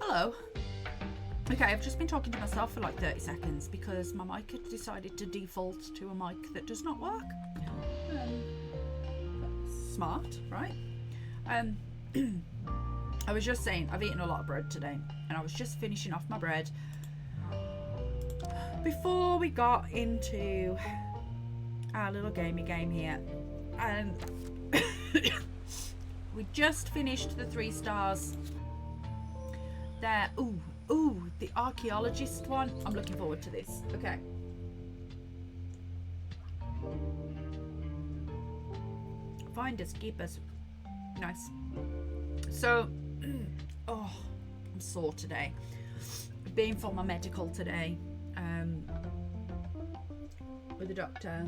Hello. Okay, I've just been talking to myself for like 30 seconds because my mic had decided to default to a mic that does not work. Smart, right? I was just saying, I've eaten a lot of bread today, and I was just finishing off my bread before we got into our little gamey game here. And we just finished the 3 stars. There, ooh, the archaeologist one. I'm looking forward to this. Okay. Finders, keepers. Nice. So, oh, I'm sore today. I've been for my medical today with the doctor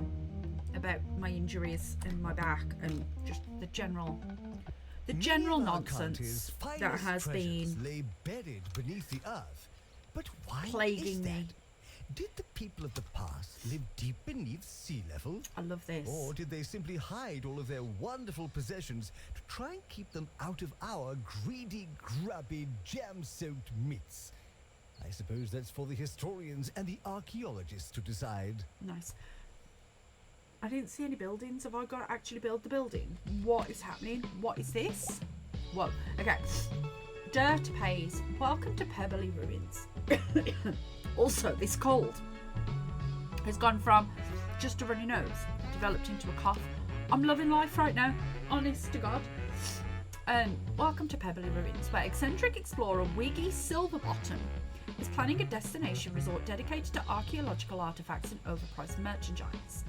about my injuries and my back and just the general nonsense that has been lay buried beneath the earth. But why plaguing me. Did the people of the past live deep beneath sea level? I love this. Or did they simply hide all of their wonderful possessions to try and keep them out of our greedy, grubby, jam-soaked midst? I suppose that's for the historians and the archaeologists to decide. Nice. I didn't see any buildings. Have I got to actually build the building? What is happening? What is this? Whoa. Okay. Dirt pays. Welcome to Pebbly Ruins. Also, this cold has gone from just a runny nose, developed into a cough. I'm loving life right now. Honest to God. Welcome to Pebbly Ruins, where eccentric explorer Wiggy Silverbottom is planning a destination resort dedicated to archaeological artifacts and overpriced merchandise.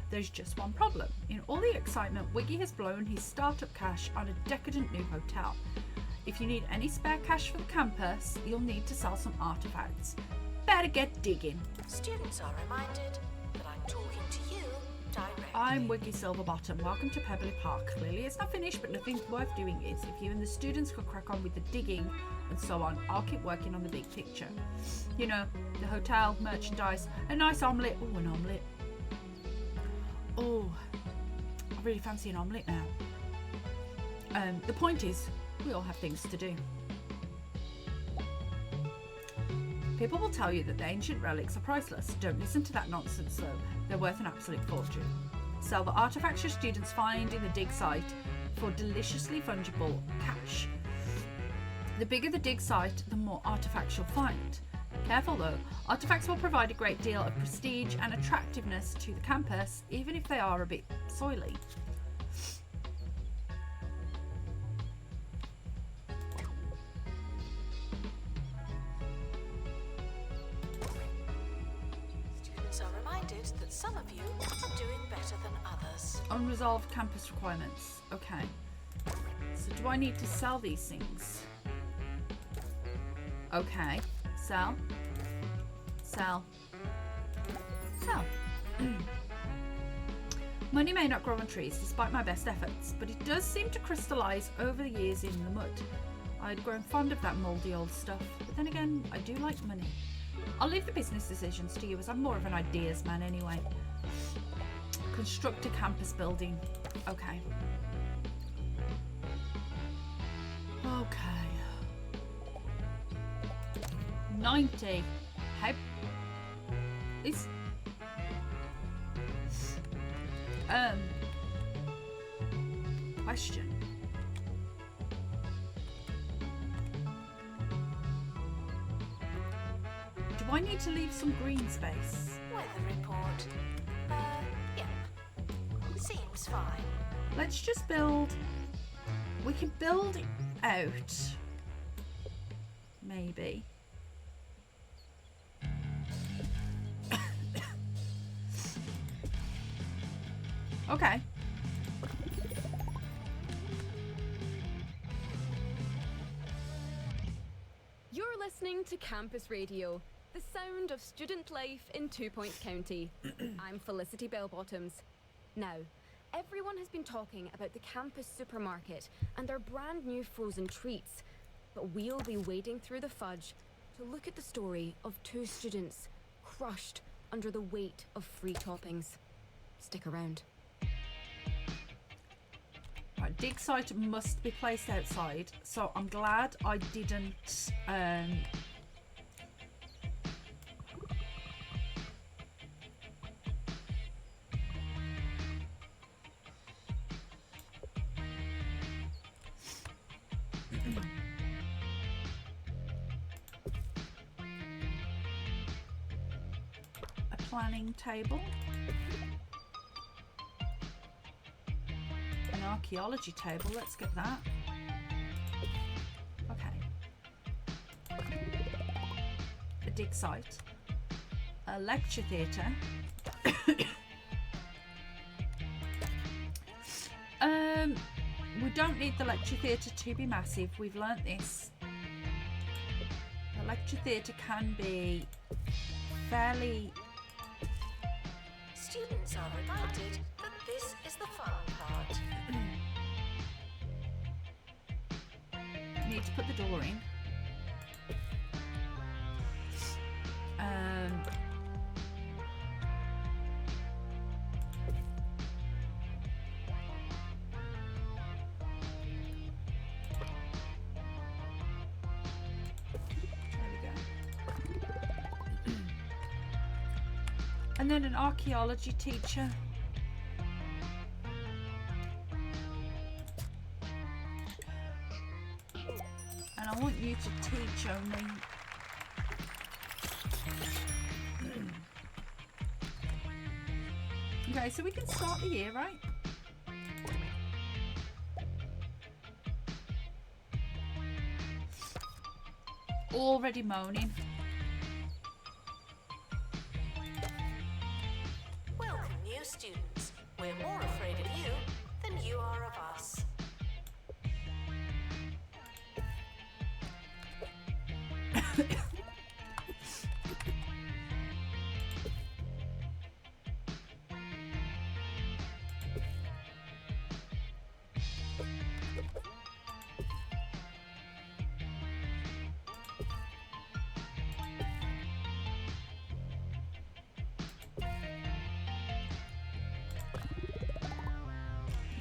There's just one problem. In all the excitement, Wiggy has blown his startup cash on a decadent new hotel. If you need any spare cash for the campus, you'll need to sell some artifacts. Better get digging. Students are reminded that I'm talking to you directly. I'm Wiggy Silverbottom. Welcome to Pebbly Park. Clearly it's not finished, but nothing worth doing is. If you and the students could crack on with the digging and so on, I'll keep working on the big picture. You know, the hotel, merchandise, a nice omelette. Oh, an omelette. Oh, I really fancy an omelette now. The point is, we all have things to do. People will tell you that the ancient relics are priceless. Don't listen to that nonsense though. They're worth an absolute fortune. Sell the artifacts your students find in the dig site for deliciously fungible cash. The bigger the dig site, the more artifacts you'll find. Careful though, artifacts will provide a great deal of prestige and attractiveness to the campus, even if they are a bit soily. Students are reminded that some of you are doing better than others. Unresolved campus requirements. Okay. So do I need to sell these things? Okay. Sell. Sell. Sell. Money may not grow on trees despite my best efforts, but it does seem to crystallise over the years in the mud. I'd grown fond of that mouldy old stuff, but then again, I do like money. I'll leave the business decisions to you as I'm more of an ideas man anyway. Construct a campus building. Okay. Okay. 90. How? This. Question. Do I need to leave some green space? Weather report. Yep. Seems fine. Let's just build. We can build it out. Maybe. Okay. You're listening to Campus Radio, the sound of student life in 2 Points County. I'm Felicity Bellbottoms. Now, everyone has been talking about the campus supermarket and their brand new frozen treats, but we'll be wading through the fudge to look at the story of 2 students crushed under the weight of free toppings. Stick around. Okay, dig site must be placed outside, so I'm glad I didn't a planning table, an archaeology table, let's get that. Okay. A dig site, a lecture theatre. We don't need the lecture theatre to be massive, we've learnt this. The lecture theatre can be fairly... Students are reminded that this is the fun part. Need to put the door in. There we go. And then an archaeology teacher. And I want you to teach only. Okay, so we can start the year, right? Already moaning. Welcome, new students. We're more afraid of you than you are of us.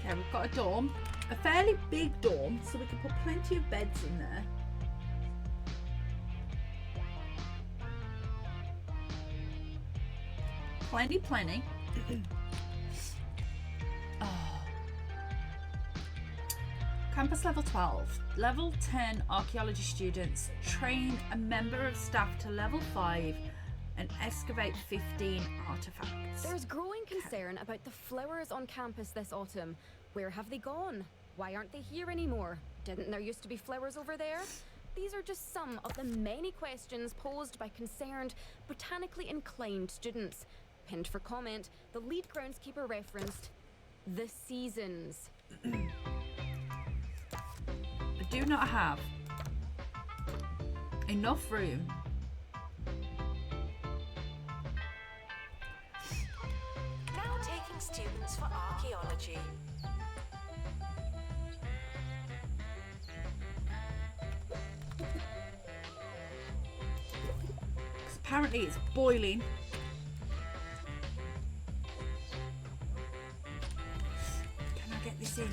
Okay, we've got a dorm. A fairly big dorm, so we can put plenty of beds in there. Plenty. Oh. Campus level 12. Level 10 archaeology students train a member of staff to level 5 and excavate 15 artifacts. There's growing concern about the flowers on campus this autumn. Where have they gone? Why aren't they here anymore? Didn't there used to be flowers over there? These are just some of the many questions posed by concerned, botanically inclined students. Pinned for comment, the lead groundskeeper referenced the seasons. I do not have enough room Now taking students for archaeology. because apparently it's boiling. Can I get this in?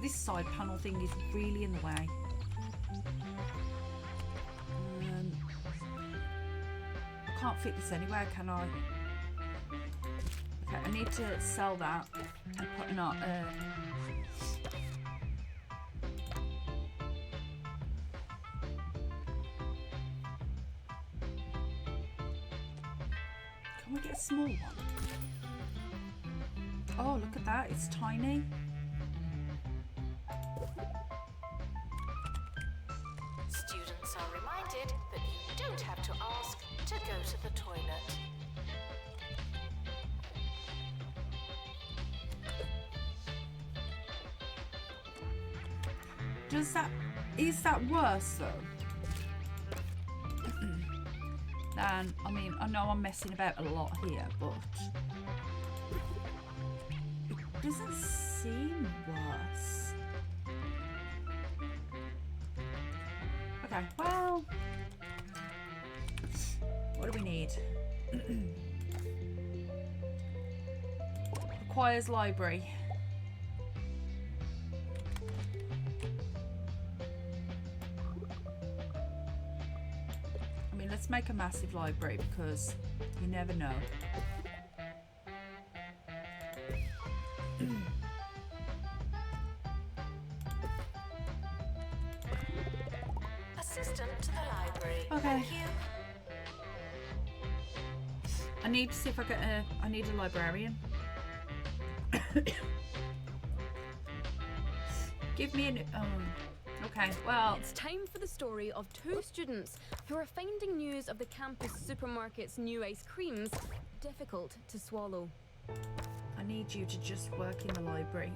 This side panel thing is really in the way. I can't fit this anywhere, can I? Okay, I need to sell that and put an art. Can we get a small one? Oh, look at that! It's tiny. Students are reminded that you don't have to ask to go to the toilet. Is that worse though? Than, I mean, I know I'm messing about a lot here, but it doesn't seem worse. Okay, well, What do we need? Requires library. I mean, let's make a massive library because you never know. Assistant to the library. Okay. Thank you. I need to see if I get a. I need a librarian. Give me an. Okay. Well. It's time for the story of two students who are finding news of the campus supermarket's new ice creams difficult to swallow. I need you to just work in the library.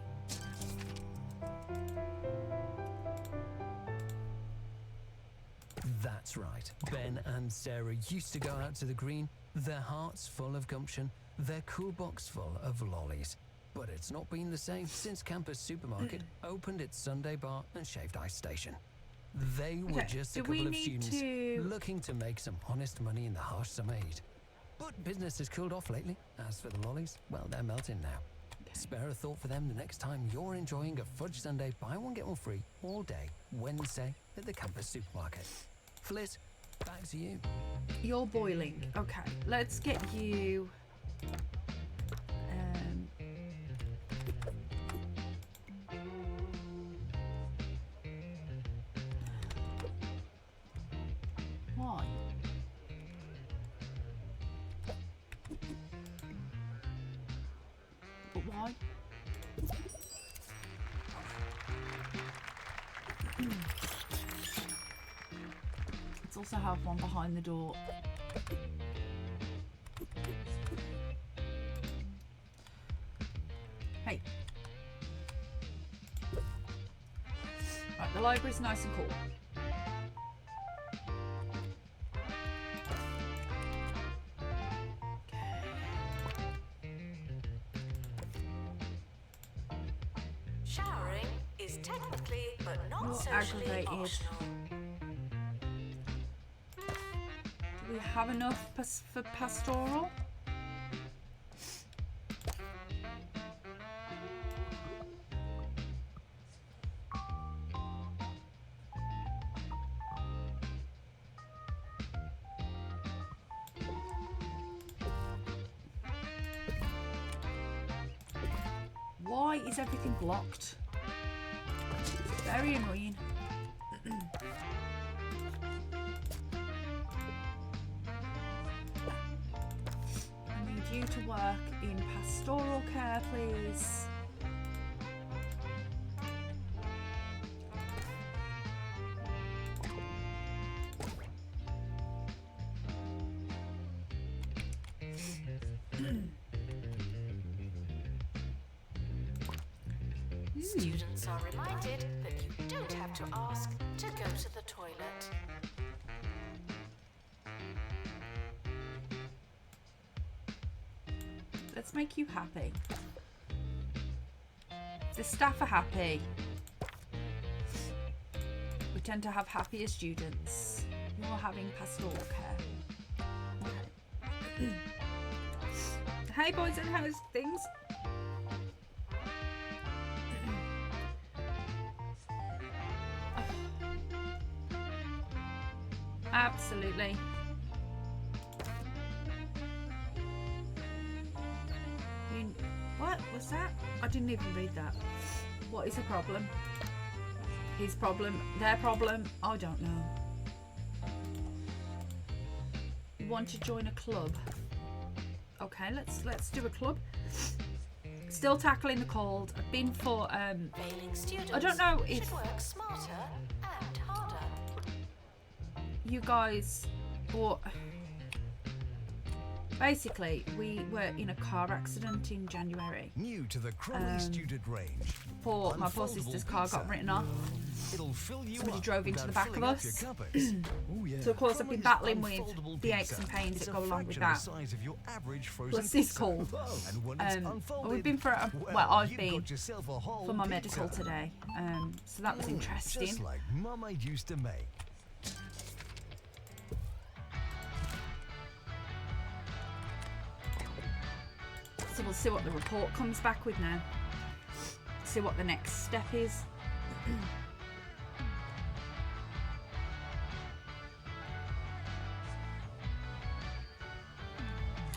That's right. Ben and Sarah used to go out to the green, their hearts full of gumption, their cool box full of lollies. But it's not been the same since Campus Supermarket opened its Sunday bar and shaved ice station. They were Okay, just a do we couple of need students to- looking to make some honest money in the harsh summer heat. But business has cooled off lately. As for the lollies, well, they're melting now. Spare a thought for them the next time you're enjoying a fudge sundae buy one get one free all day Wednesday at the Campus Supermarket. Fliss, back to you. You're boiling. Okay. Let's get you. Why? But why? Let's also have one behind the door. Hey. Right, the library's nice and cool. Showering is technically but not You're socially aggravated. optional. Do we have enough for pastoral? Why is everything blocked? It's very annoying. I need you to work in pastoral care, please. Students are reminded that you don't have to ask to go to the toilet. Let's make you happy. The staff are happy. We tend to have happier students. You're having pastoral care. Okay. Hey boys and how's things? Absolutely. What was that? I didn't even read that. What is the problem? His problem? Their problem? I don't know. You want to join a club? Okay, let's do a club. Still tackling the cold. I've been for Failing students I don't know if should work smarter and harder. you guys or basically we were in a car accident in January. New to the Crowley student range. For my poor sister's car got written off. It'll fill you Somebody up drove into the without back of filling up us. your cupboards. Oh, yeah. So of course I've been Crowley's battling with unfoldable the aches pizza. and pains It's that a go along with fraction that. of the size of your average frozen What's this pizza. called? And when it's unfolded, We've been for a, well, I've you've been got yourself a whole for my pizza. medical today. So that was interesting. Just like Mama used to make. we'll see what the report comes back with now. See what the next step is.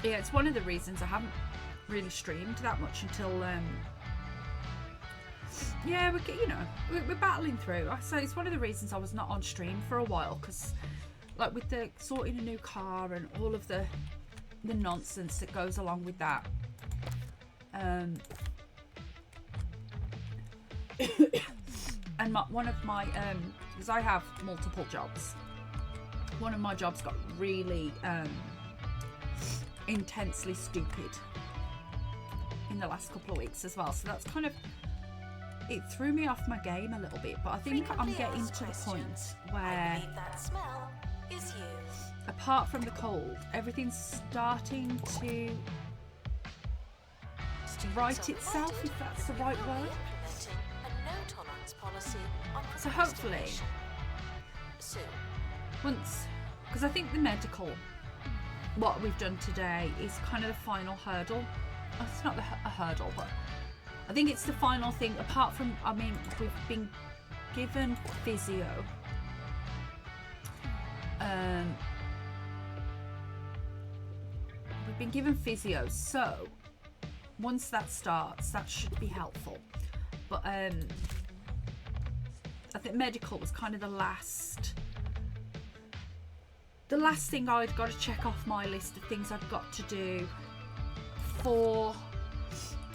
Yeah, it's one of the reasons I haven't really streamed that much until yeah, we're battling through. I say it's one of the reasons I was not on stream for a while, because like with the sorting a new car and all of the nonsense that goes along with that, and one of my because I have multiple jobs, one of my jobs got really intensely stupid in the last couple of weeks as well, so that's kind of, it threw me off my game a little bit, but I think I'm getting to the point where I believe that smell is you. apart from the cold, everything's starting to right itself, if that's the right word. So hopefully, once, because I think the medical, what we've done today is kind of the final hurdle. Oh, it's not a hurdle, but I think it's the final thing, apart from, I mean, we've been given physio. We've been given physio, so once that starts, that should be helpful. But I think medical was kind of the last thing I'd got to check off my list of things I've got to do for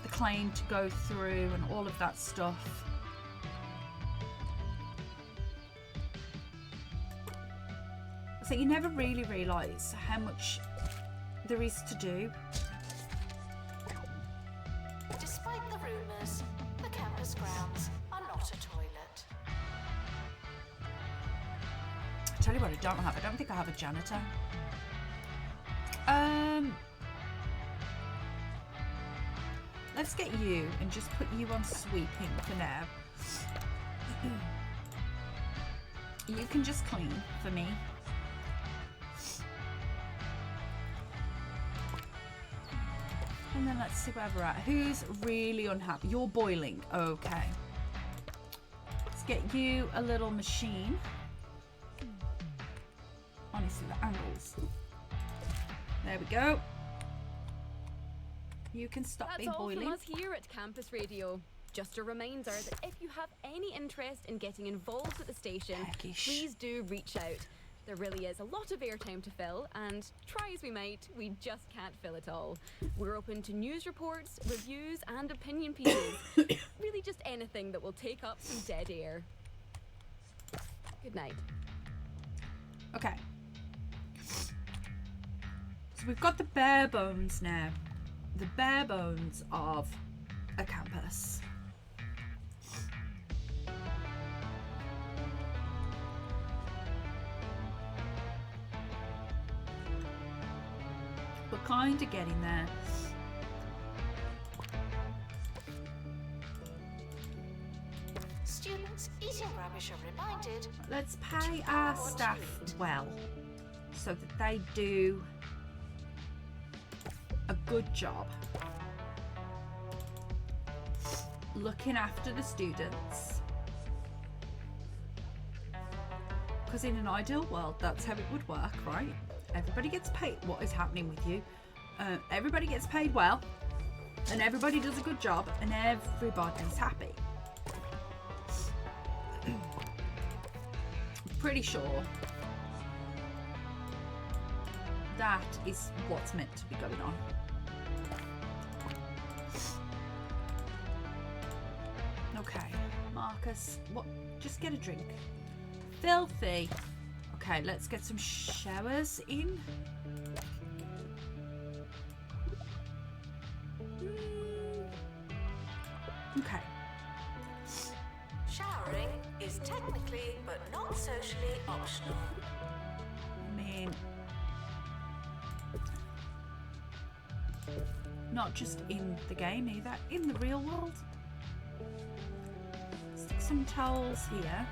the claim to go through and all of that stuff. So you never really realise how much there is to do. Despite the rumours, the campus grounds are not a toilet. I tell you what I don't have. I don't think I have a janitor. Let's get you and just put you on sweeping for now. You can just clean for me. And then let's see where we're at. Who's really unhappy? You're boiling. Okay. Let's get you a little machine. Honestly, the angles. There we go. You can stop being boiling. That's all from us here at Campus Radio. Just a reminder that if you have any interest in getting involved at the station, please do reach out. There really is a lot of airtime to fill, and try as we might, we just can't fill it all. We're open to news reports, reviews, and opinion pieces. Really just anything that will take up some dead air. Good night. Okay. So we've got the bare bones now. The bare bones of a campus. We're kind of getting there. Students eating rubbish are reminded. Let's pay our staff well, so that they do a good job looking after the students, because in an ideal world that's how it would work, right? Everybody gets paid. What is happening with you? Everybody gets paid well, and everybody does a good job, and everybody's happy. Pretty sure that is what's meant to be going on. Okay, Marcus, what? Just get a drink. Filthy. Okay, let's get some showers in. Okay. Showering is technically but not socially optional. I mean, not just in the game either, in the real world. Stick some towels here.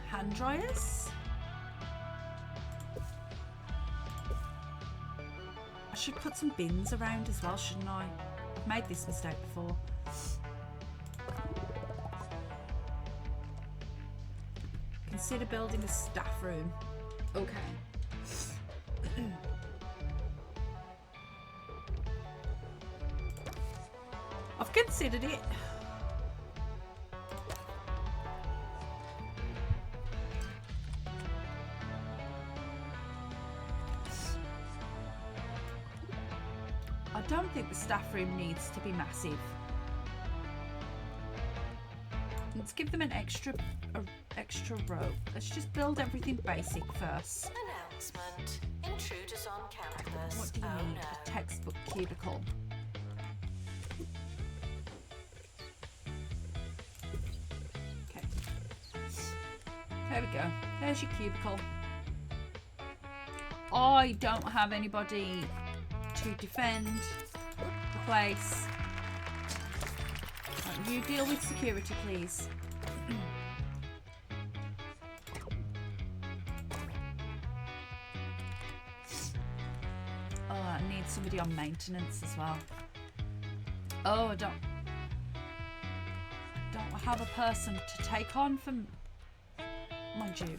Hand dryers. should put some bins around as well, shouldn't I? I've made this mistake before. Consider building a staff room. Okay. I've considered it. I don't think the staff room needs to be massive. Let's give them an extra row. Let's just build everything basic first. Announcement. Intruders on campus. What do you need? A textbook cubicle. Okay. There we go. There's your cubicle. I don't have anybody to defend the place. Right, you deal with security, please. Oh, I need somebody on maintenance as well. Oh, I don't have a person to take on from, mind you.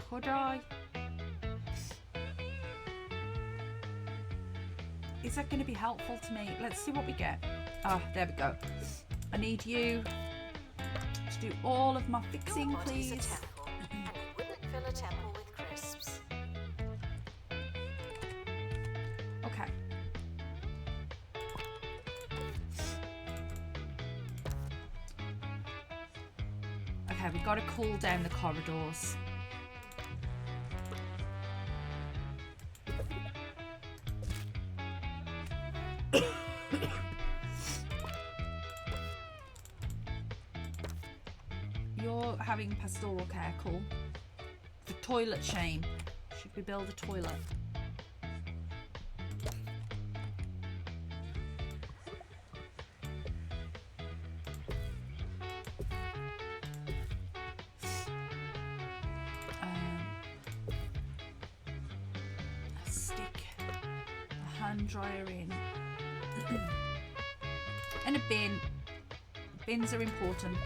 Could I? Is that going to be helpful to me? Let's see what we get. Ah, there we go. I need you to do all of my fixing, Your body's please. a temple, and you wouldn't fill a temple with crisps. Okay. Okay, we've got to cool down the corridors. You're having pastoral care, cool. The toilet shame. Should we build a toilet? A stick, a hand dryer in, and a bin. Bins are important.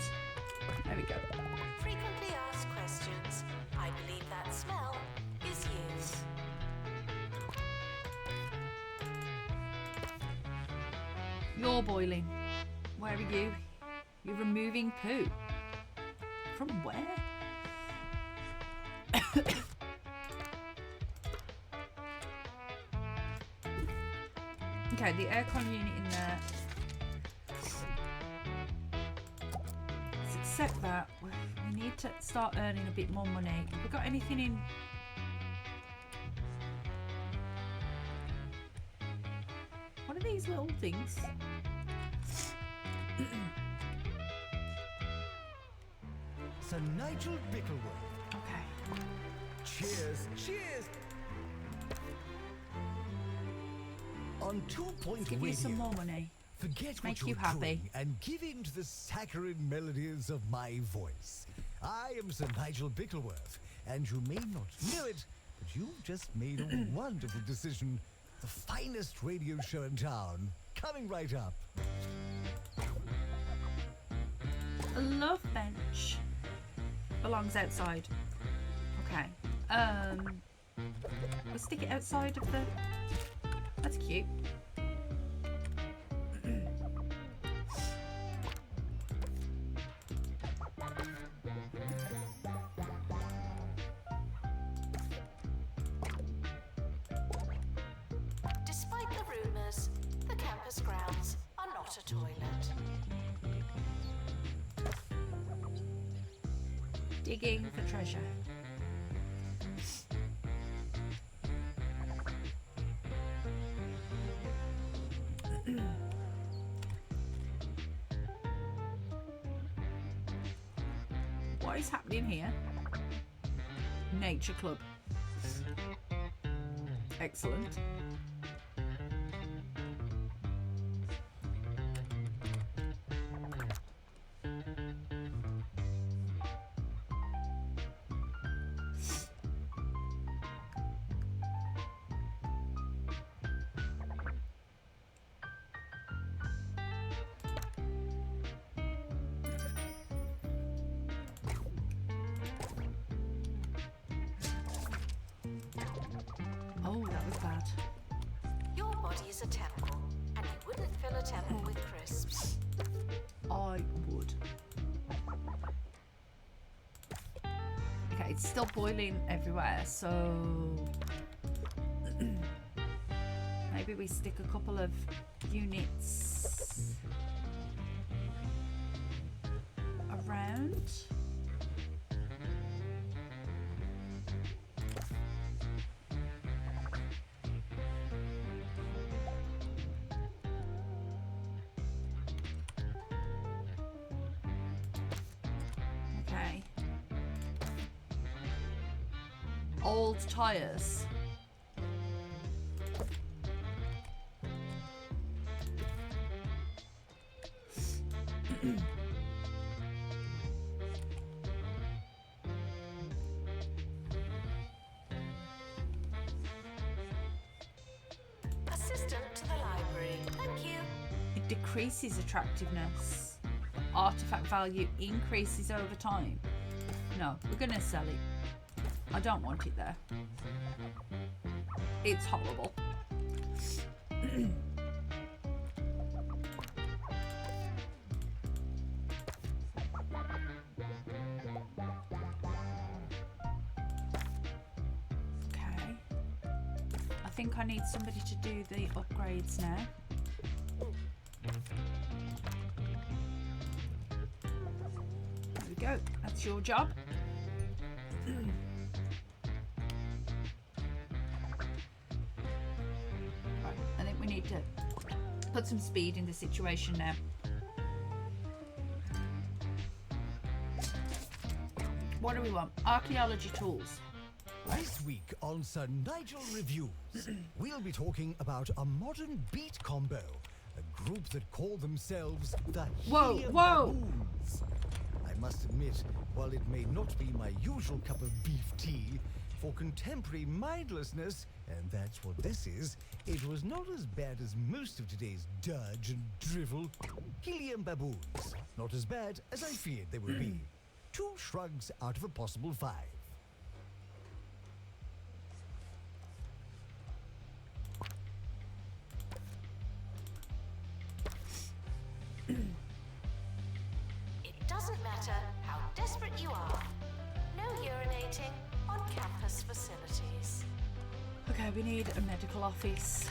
There we go. Frequently asked questions. I believe that smell is you. You're boiling. Where are you? You're removing poo. From where? Okay, the aircon unit in there. Let's accept that. We need to start earning a bit more money. Have we got anything in? What are these little things? Sir Nigel Bickleworth. Okay. Cheers, cheers! On 2 Point Give Radio, you some more money. forget make what you you're happy. doing and give in to the saccharine melodies of my voice. I am Sir Nigel Bickleworth, and you may not know it, but you've just made a wonderful decision. The finest radio show in town, coming right up. A love bench belongs outside. Okay. We'll stick it outside of the. That's cute. Despite the rumours, the campus grounds are not a toilet. Digging for treasure. What is happening here? Nature club. Excellent. Your body is a temple, and you wouldn't fill a temple with crisps. I would. Okay, it's still boiling everywhere, so maybe we stick a couple of units around. Okay. Old tires. Assistant to the library. Thank you. It decreases attractiveness. Artifact value increases over time. No, we're gonna sell it. I don't want it there. It's horrible. Okay. I think I need somebody to do the upgrades now. There we go. That's your job. Right, I think we need to put some speed in the situation now. What do we want? Archaeology tools. This week on Sir Nigel Reviews, we'll be talking about a modern beat combo, a group that call themselves the Whoa, Helium whoa. Baboons. I must admit, while it may not be my usual cup of beef tea, for contemporary mindlessness, and that's what this is, it was not as bad as most of today's dirge and drivel. Helium Baboons, not as bad as I feared they would be. 2 shrugs out of a possible 5. It doesn't matter how desperate you are. No urinating on campus facilities. Okay, we need a medical office.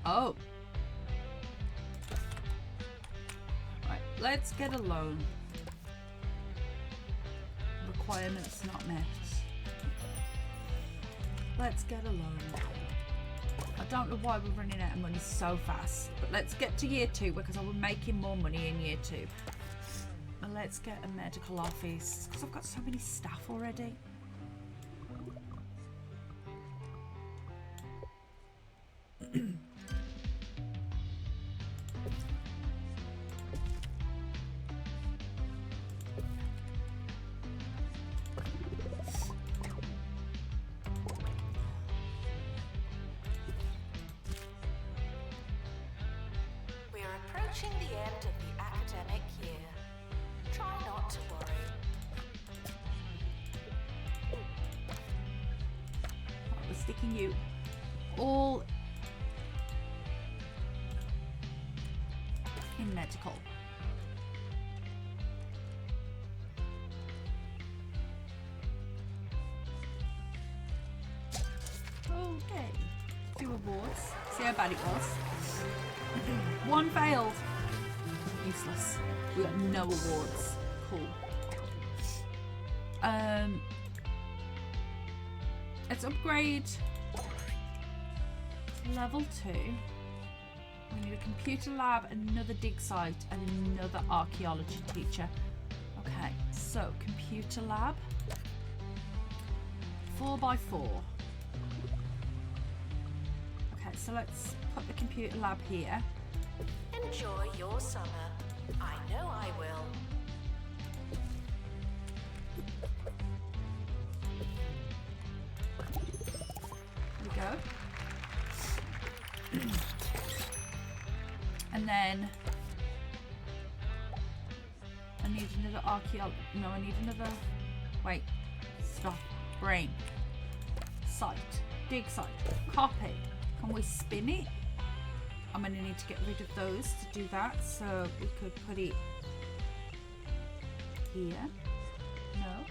Oh. Right, let's get a loan. Requirements not met. Let's get a loan. I don't know why we're running out of money so fast, but let's get to year 2 because I was making more money in year 2. And let's get a medical office because I've got so many staff already. We're approaching the end of the academic year. Try not to worry. We're sticking you all in medical. Okay. 2 awards. See how bad it was. 1 failed. Useless. We got no awards. Cool. Let's upgrade to level 2. We need a computer lab, another dig site, and another archaeology teacher. Okay, so computer lab. 4x4. Okay, so let's put the computer lab here. Enjoy your summer. I know I will. There we go. And then I need another no, I need another, wait, stop. Bring. Site. Dig site. Copy. Can we spin it? I'm going to need to get rid of those to do that. So we could put it here. No.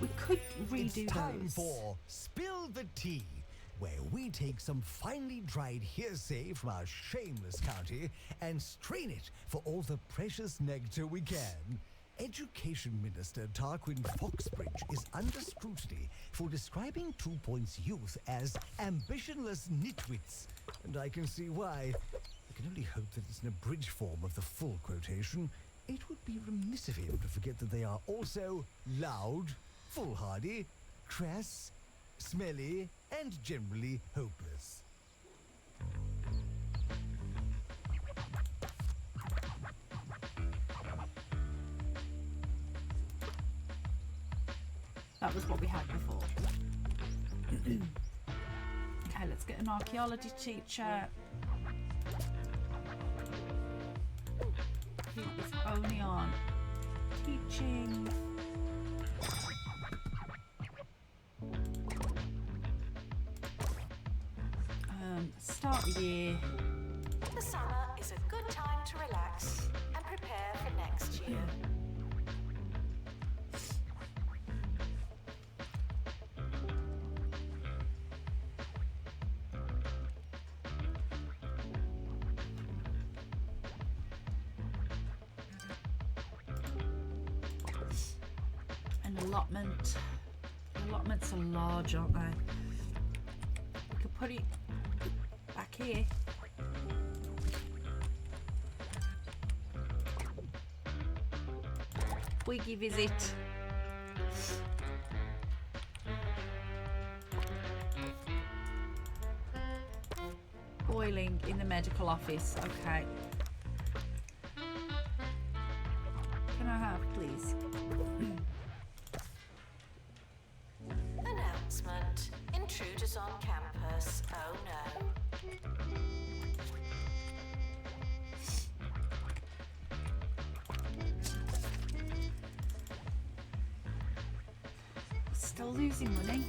We could redo It's time those. for Spill the Tea, where we take some finely dried hearsay from our shameless county and strain it for all the precious nectar we can. Education Minister Tarquin Foxbridge is under scrutiny for describing 2 Points youth as ambitionless nitwits, and I can see why. I can only hope that it's an abridged form of the full quotation. It would be remiss of him to forget that they are also loud, foolhardy, crass, smelly, and generally hopeless. That was what we had before. Okay, let's get an archaeology teacher. He is only on teaching. Start the year. The summer is a good time to relax and prepare for next year. An allotment. Allotments are large, aren't they? We could put it back here. Wiggy visit. Boiling in the medical office. Okay. Can I have, please? Announcement. Intruders on campus. Oh no. Still losing money.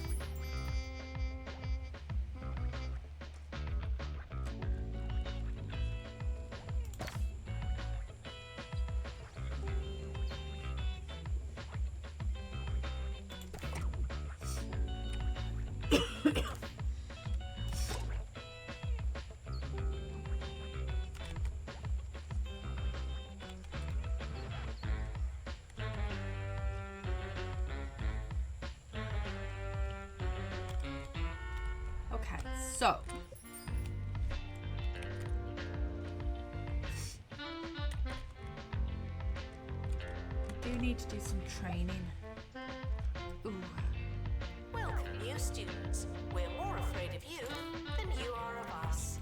Okay, so we do need to do some training. Ooh. Welcome, new students. We're more afraid of you than you are of us.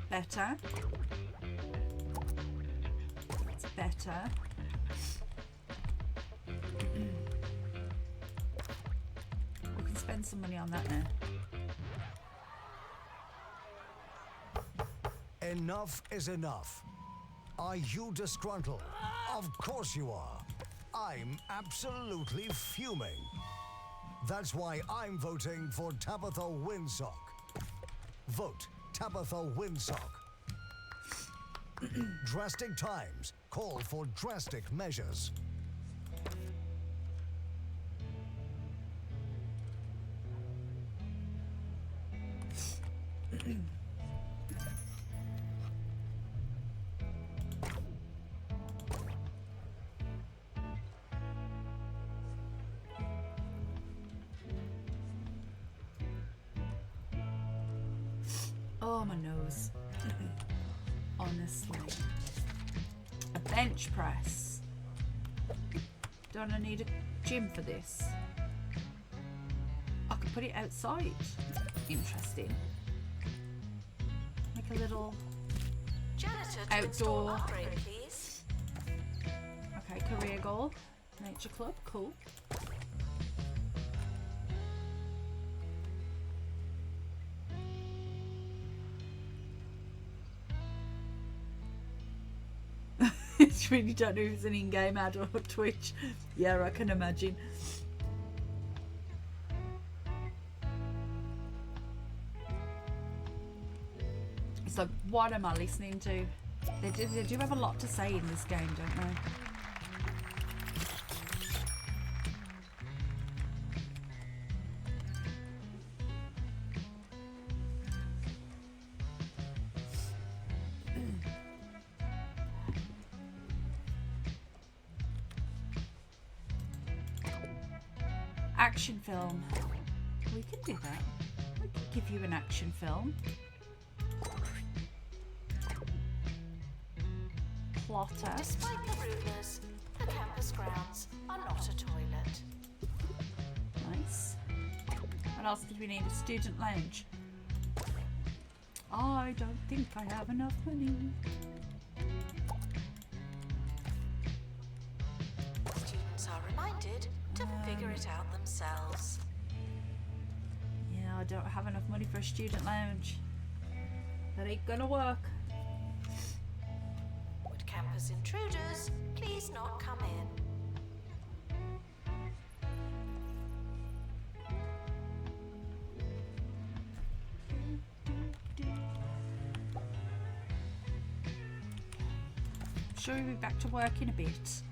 Better. It's better. We can spend some money on that now. Enough is enough. Are you disgruntled? Of course you are. I'm absolutely fuming. That's why I'm voting for Tabitha Windsock. Vote Tabitha Windsock. Drastic times call for drastic measures. Oh, my nose. Honestly. A bench press. Don't I need a gym for this? I could put it outside. Interesting. Make a little Janitor to install outdoor. upgrade, please. Okay, career goal. Nature club, cool. when you don't know if it's an in-game ad or Twitch. Yeah, I can imagine. It's like, what am I listening to? They do have a lot to say in this game, don't they? Action film. We can do that. We can give you an action film. Plotter. Despite the rumours, the campus grounds are not a toilet. Nice. What else did we need? A student lounge. I don't think I have enough money. Students are reminded to figure it out themselves. Yeah, I don't have enough money for a student lounge. That ain't gonna work. Would campus intruders please not come in? Sure, we'll be back to work in a bit.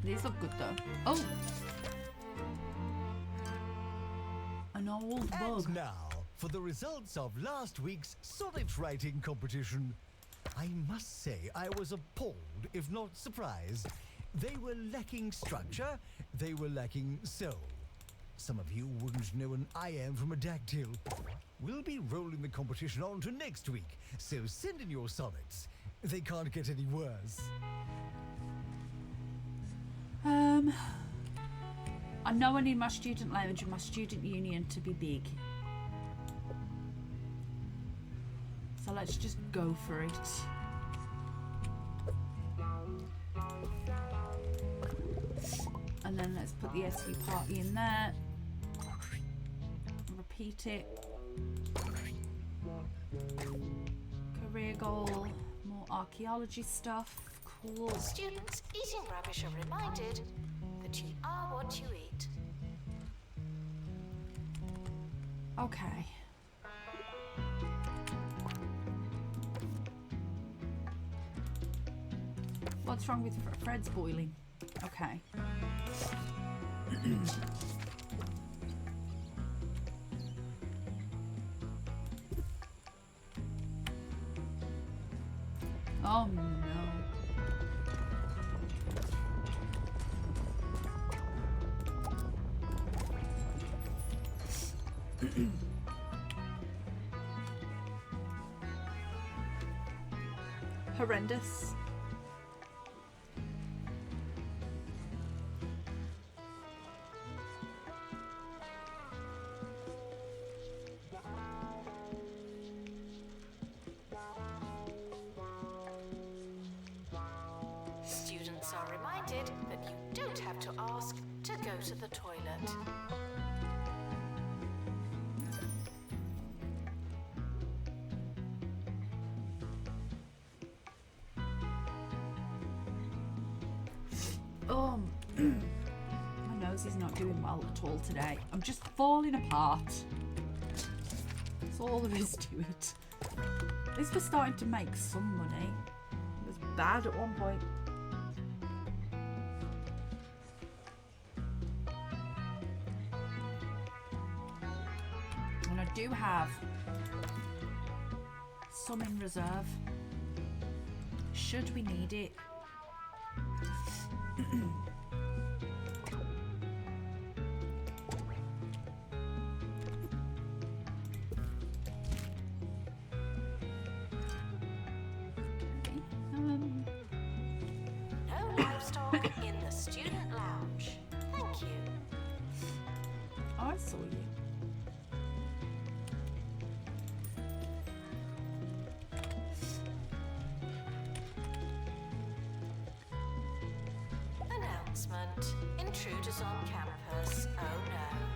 These look good though. Oh! An old bug. And now, for the results of last week's sonnet writing competition. I must say I was appalled, if not surprised. They were lacking structure, they were lacking soul. Some of you wouldn't know an I am from a dactyl. We'll be rolling the competition on to next week, so send in your sonnets. They can't get any worse. I know I need my student lounge and my student union to be big. So let's just go for it. And then let's put the SV party in there. Repeat it. Career goal. More archaeology stuff. Cool. Students eating rubbish are reminded that you are what you eat. Okay. What's wrong with Fred's boiling? Okay. Oh no. Horrendous. Students are reminded that you don't have to ask to go to the toilet. My nose is not doing well at all today. I'm just falling apart. That's all there is to it. At least we're starting to make some money. It was bad at one point. And I do have some in reserve. Should we need it? No livestock in the student lounge. Thank you. I saw you. announcement. Intruders on campus. Oh no.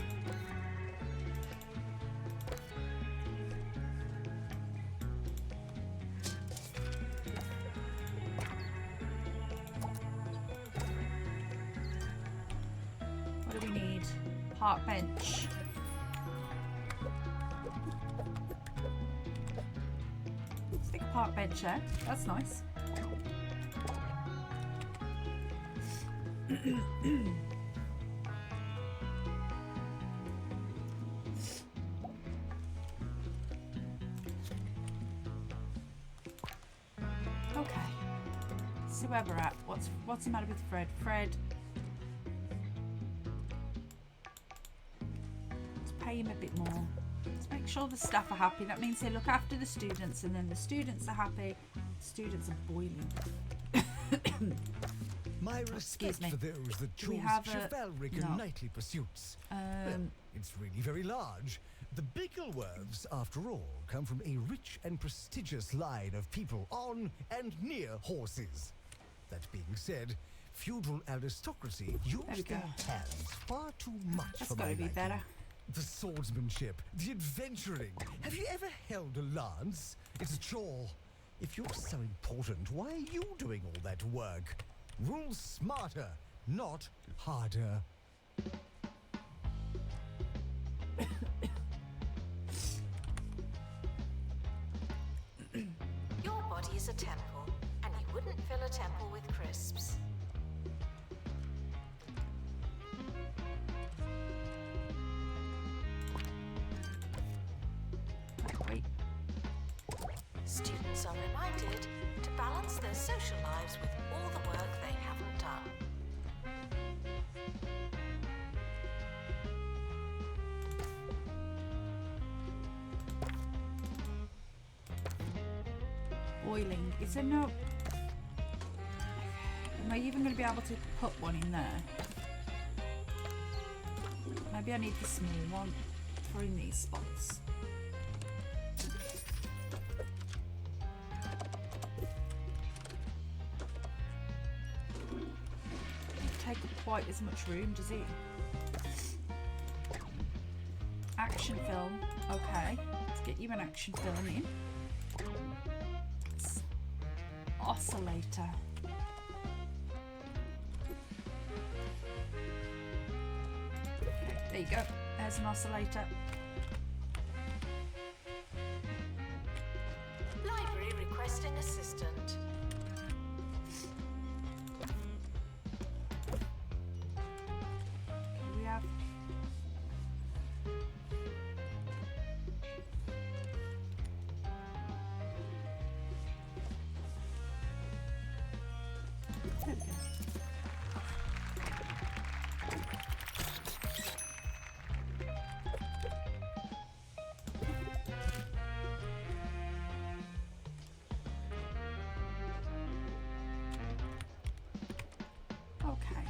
What do we need? Park bench. Stick a park bench there. That's nice. Okay. Let's see where we're at. What's the matter with Fred? Fred. Let's pay him a bit more. Let's make sure the staff are happy. That means they look after the students, and then the students are happy. The students are boiling. My respect me. for those that Do we choose have a- chivalric no. and knightly pursuits. Well, it's really very large. The Bigglesworths, after all, come from a rich and prestigious line of people on and near horses. That being said, feudal aristocracy we used go. their hands far too much That's for got my to be liking. better. The swordsmanship, the adventuring. Have you ever held a lance? It's a chore. If you're so important, why are you doing all that work? Rule smarter, not harder. Your body is a temple, and you wouldn't fill a temple with crisps. Wait. Students are reminded to balance their social lives with all the work they haven't done. Boiling. Is there no... Am I even going to be able to put one in there? Maybe I need the small one for in these spots. Doesn't take up quite as much room, does it? Action film. Okay, let's get you an action film in. Oscillator. Okay, there you go. There's an oscillator. Library requesting assistant. Okay, we have. There we go. Okay.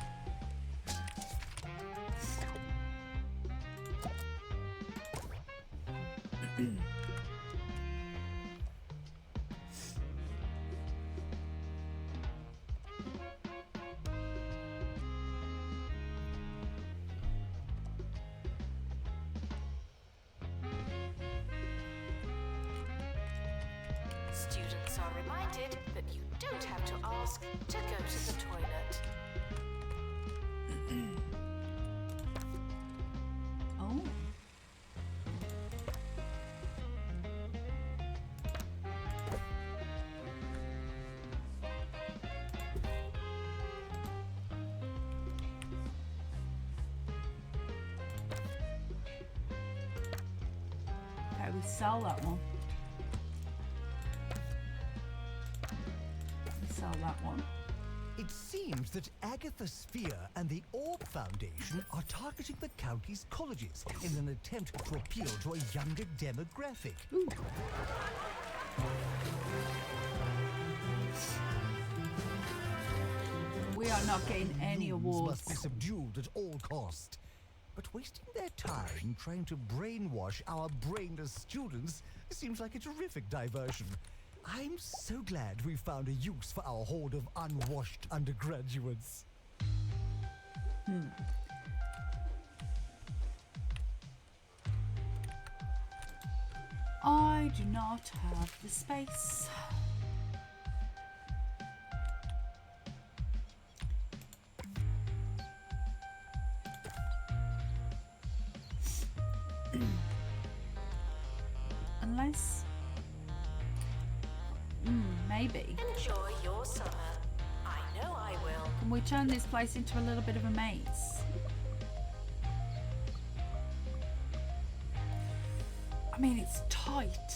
Students are reminded that you don't have to ask to go to the toilet. Oh. Okay, we sell that one. We sell that one. It seems that Agatha Sphere and the Orb Foundation are targeting the county's colleges in an attempt to appeal to a younger demographic. Ooh. We are not getting any Youths awards. must be subdued at all cost. But wasting their time trying to brainwash our brainless students seems like a terrific diversion. I'm so glad we found a use for our horde of unwashed undergraduates. I do not have the space. Unless... maybe. Enjoy your summer. I know I will. Can we turn this place into a little bit of a maze? I mean, it's tight.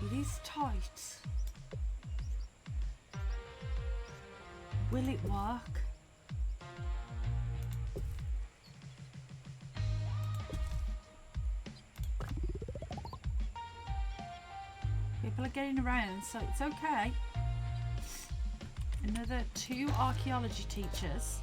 It is tight. Will it work? People are getting around, so it's okay. Another 2 archaeology teachers.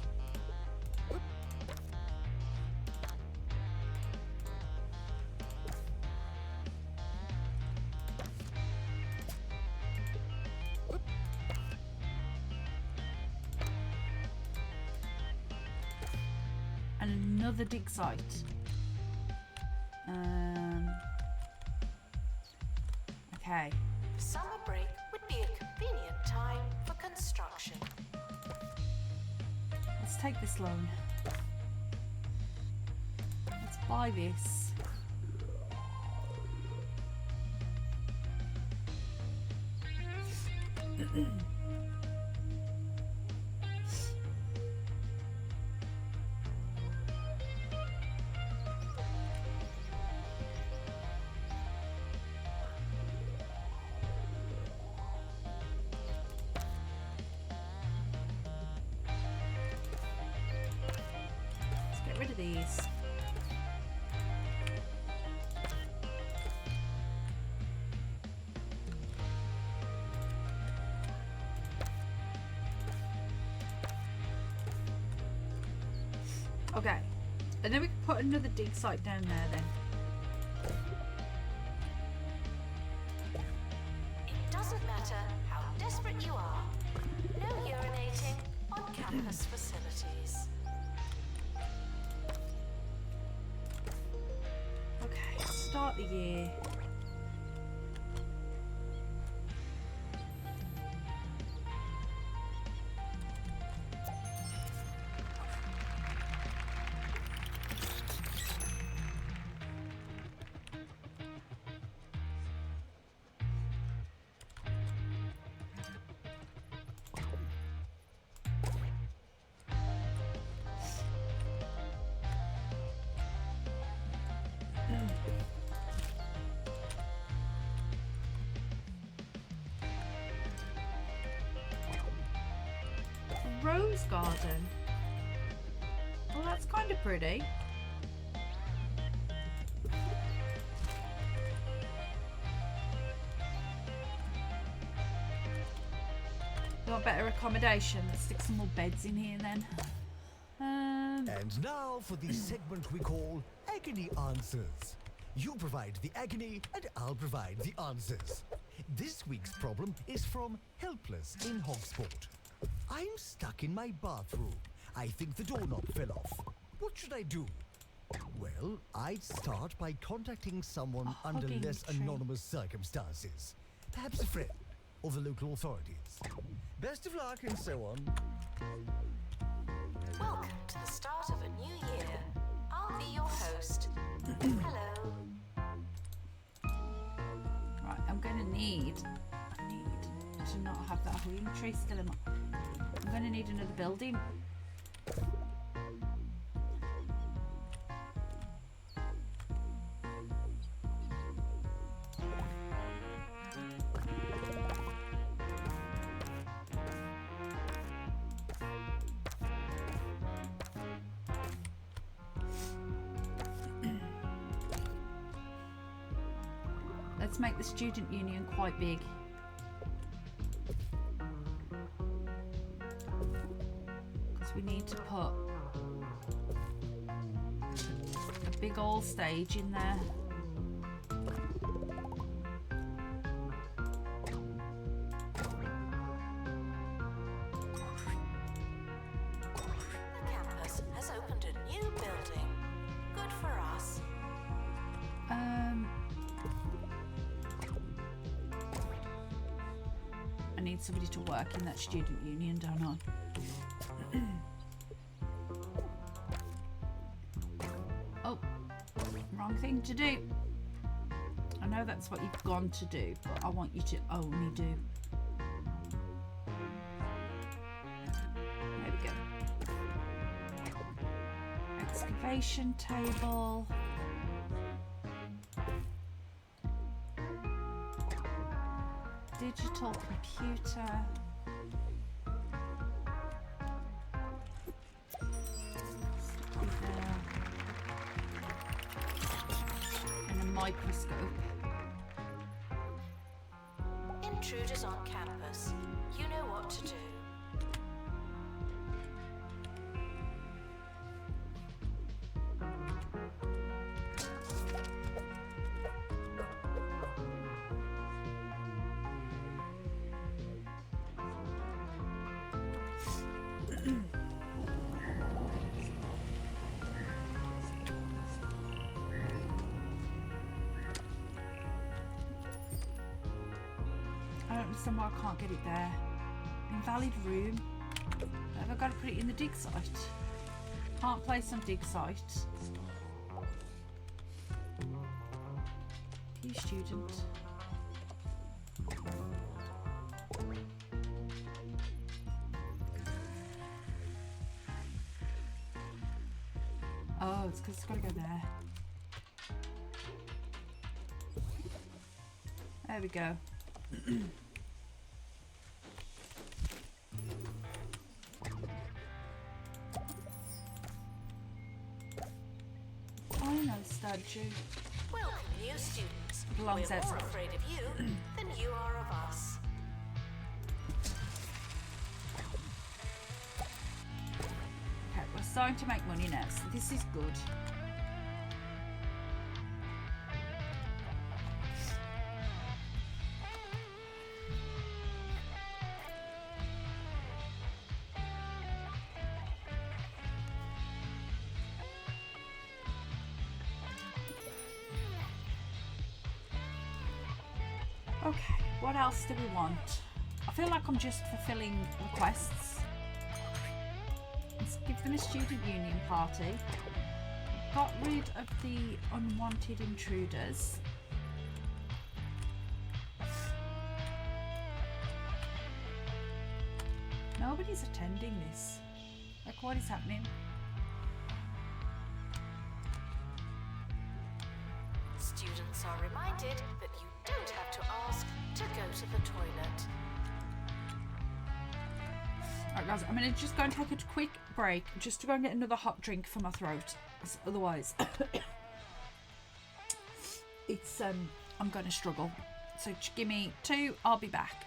And another dig site. Okay. Summer break would be a convenient time for construction. Let's take this loan. Let's buy this. Rid of these. Okay, and then we can put another dig site down there then. It doesn't matter how desperate you are. No urinating on campus facilities. Okay, start the year. Rose garden. Well, that's kind of pretty. You want better accommodation? Let's stick some more beds in here then. And now for the segment we call Agony Answers. You provide the agony and I'll provide the answers. This week's problem is from Helpless in Hogsport. I'm stuck in my bathroom. I think the doorknob fell off. What should I do? Well, I'd start by contacting someone under hugging less tree. anonymous circumstances. Perhaps a friend or the local authorities. Best of luck and so on. Welcome to the start of a new year. I'll be your host. Hello. Right, I'm going to need to not have that hugging tree still in my... I'm going to need another building. Let's make the student union quite big. Because we need to put a big old stage in there. need somebody to work in that student union, don't I? Oh, wrong thing to do. I know that's what you've gone to do, but I want you to only do. There we go. Excavation table. Digital computer. And a microscope. Intruders on campus. You know what to do. I don't understand why I can't get it there. Invalid room. Have I got to put it in the dig site? Can't place on dig site. You student. Oh, it's because it's got to go there. There we go. I know statue. Welcome, new students. Belongs We're more outside. afraid of you than you are of us. Okay, we're starting to make money now, so this is good. Okay, what else do we want? I feel like I'm just fulfilling requests. Let's give them a student union party. Got rid of the unwanted intruders. Nobody's attending this. Like, what is happening? Students are reminded that you don't have to ask to go to the toilet. Alright guys, I'm going to just go and take a quick break just to go and get another hot drink for my throat. 'Cause otherwise, it's I'm going to struggle. So just give me 2, I'll be back.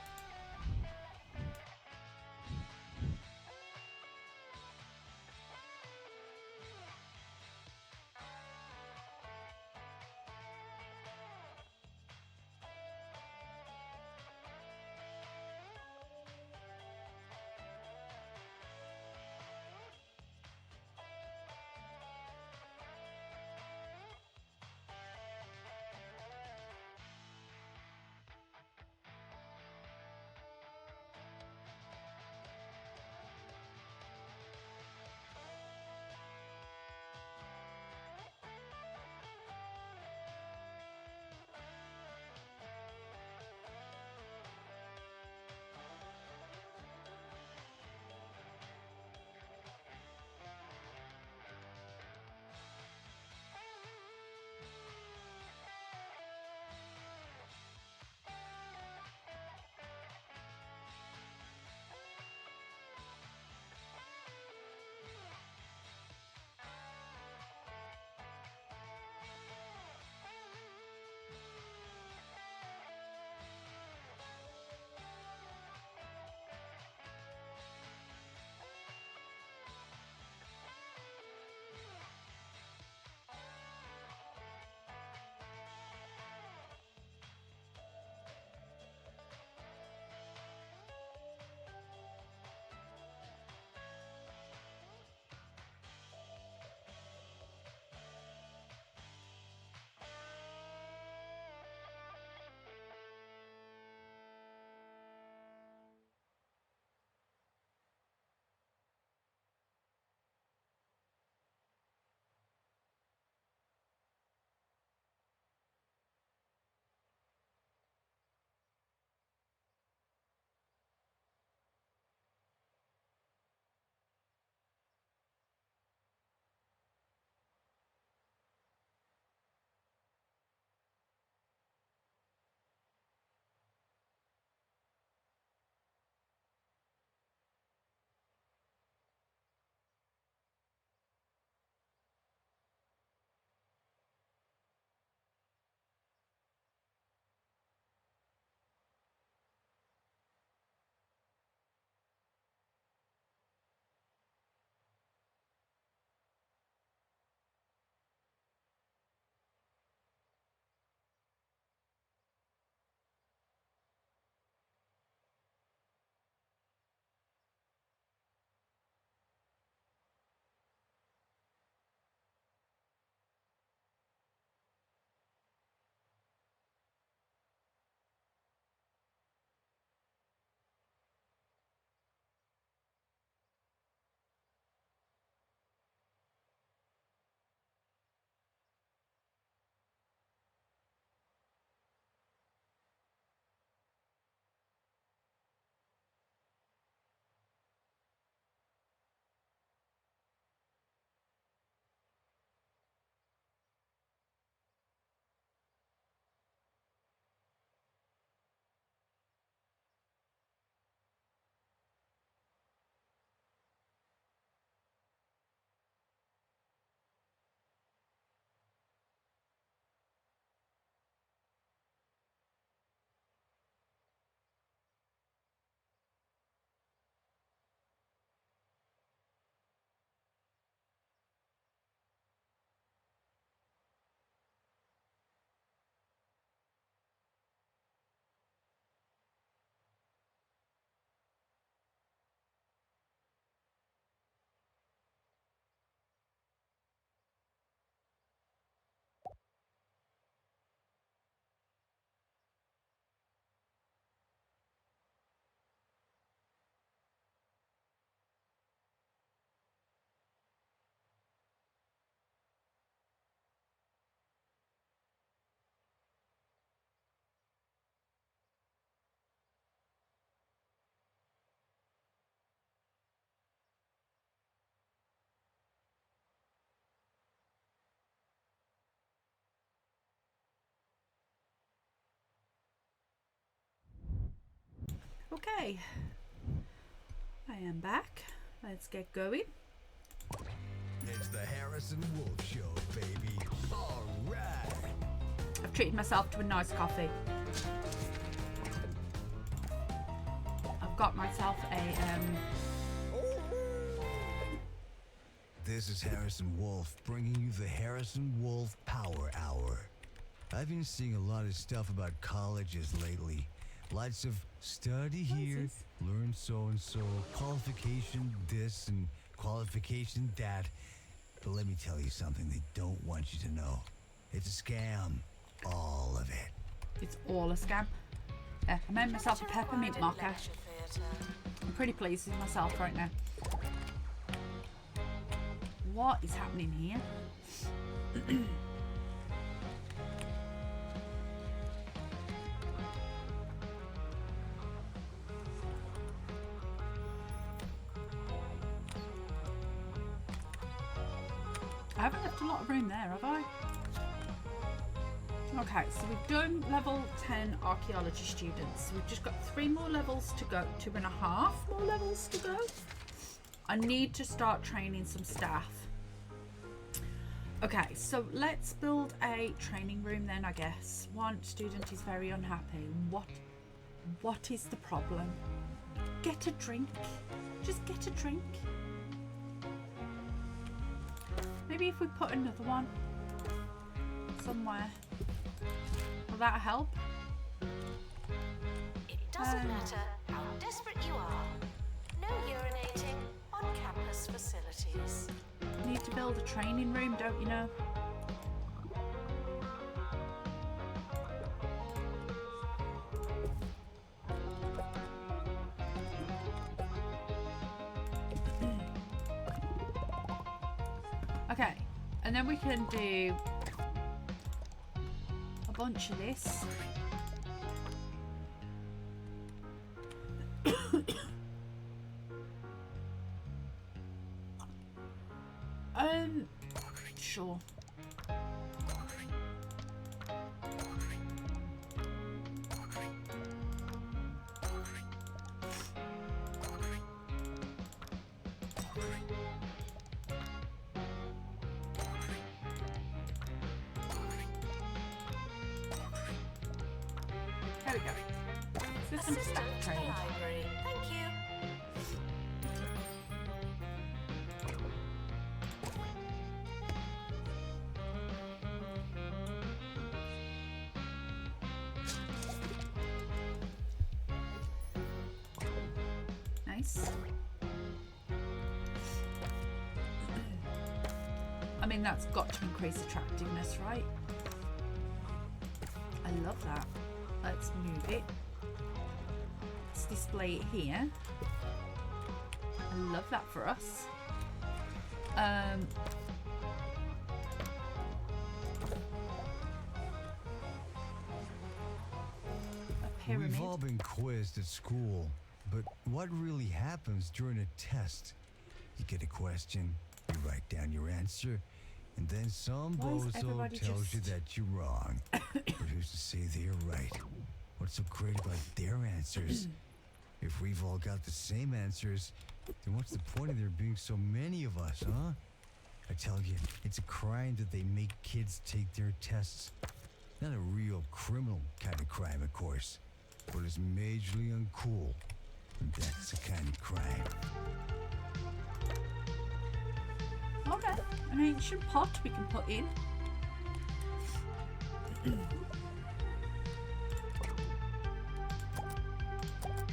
Okay, I am back. Let's get going. It's the Harrison Wolf Show, baby. All right. I've treated myself to a nice coffee. I've got myself a This is Harrison Wolf bringing you the Harrison Wolf Power Hour. I've been seeing a lot of stuff about colleges lately. Lots of study here, this? learn so-and-so, qualification this and qualification that. But let me tell you something they don't want you to know. It's a scam. All of it. It's all a scam. I made myself a peppermint mocha. I'm pretty pleased with myself right now. What is happening here? I haven't left a lot of room there, have I? Okay, so we've done level 10 archaeology students. We've just got 3 more levels to go, 2.5 more levels to go. I need to start training some staff. Okay, so let's build a training room then, I guess. One student is very unhappy. What is the problem? Get a drink. Just get a drink. Maybe if we put another one somewhere. Will that help? It doesn't matter how desperate you are. No urinating on campus facilities. Need to build a training room, don't you know? Okay, and then we can do a bunch of this. Sure. There we go. System Assistant staff to the training. library. Thank you. Nice. I mean, that's got to increase attractiveness, right? I love that. Let's move it. Let's display it here. I love that for us. A pyramid. We've all been quizzed at school, but what really happens during a test? You get a question, you write down your answer, and then some Why is bozo everybody tells you just- that you're wrong. But who's to say they're right? What's so great about their answers? If we've all got the same answers, then what's the point of there being so many of us, huh? I tell you, it's a crime that they make kids take their tests. Not a real criminal kind of crime, of course, but it's majorly uncool. And that's the kind of crime. Okay, an ancient pot we can put in.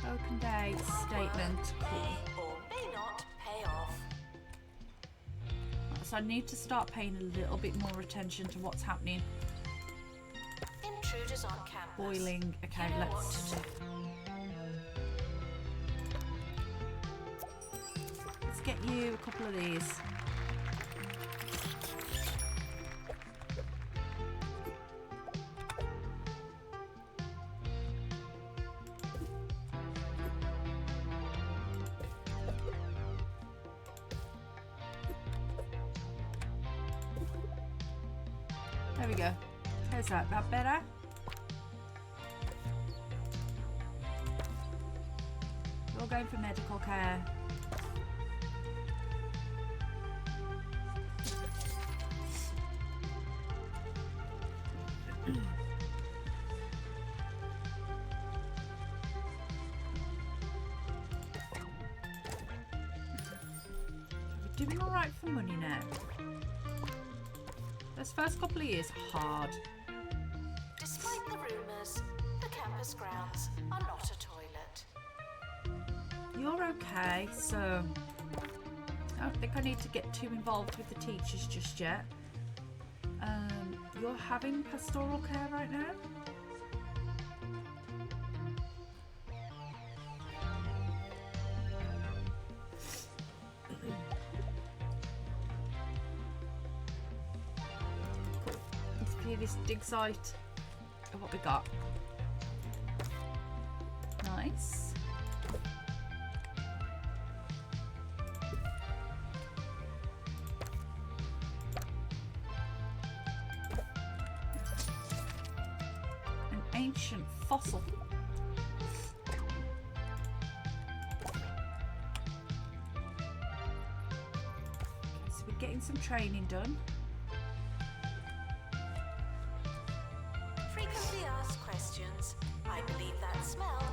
Open day statement. Cool. May or may not pay off. So I need to start paying a little bit more attention to what's happening. Intruders on campus. Boiling. Okay, You know what let's to do. get you a couple of these. There we go. How's that? That better? going for medical care. We're doing alright for money now. Those first couple of years are hard. Despite the rumours, the campus grounds are not a toilet. You're okay, so I don't think I need to get too involved with the teachers just yet. You're having pastoral care right now? Let's view this dig site of what we got. Nice. An ancient fossil. So we're getting some training done. Frequently asked questions. I believe that smell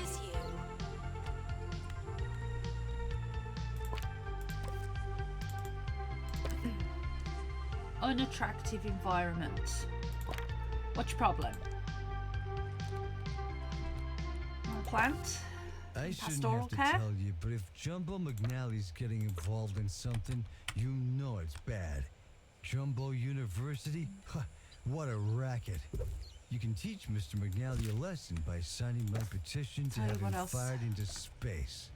is you. Unattractive environment. What's your problem? Plant? I shouldn't Pastoral have to care? tell you, but if Jumbo McNally's getting involved in something, you know it's bad. Jumbo University? Huh, what a racket. You can teach Mr. McNally a lesson by signing my petition to Tell you have what him else. fired into space.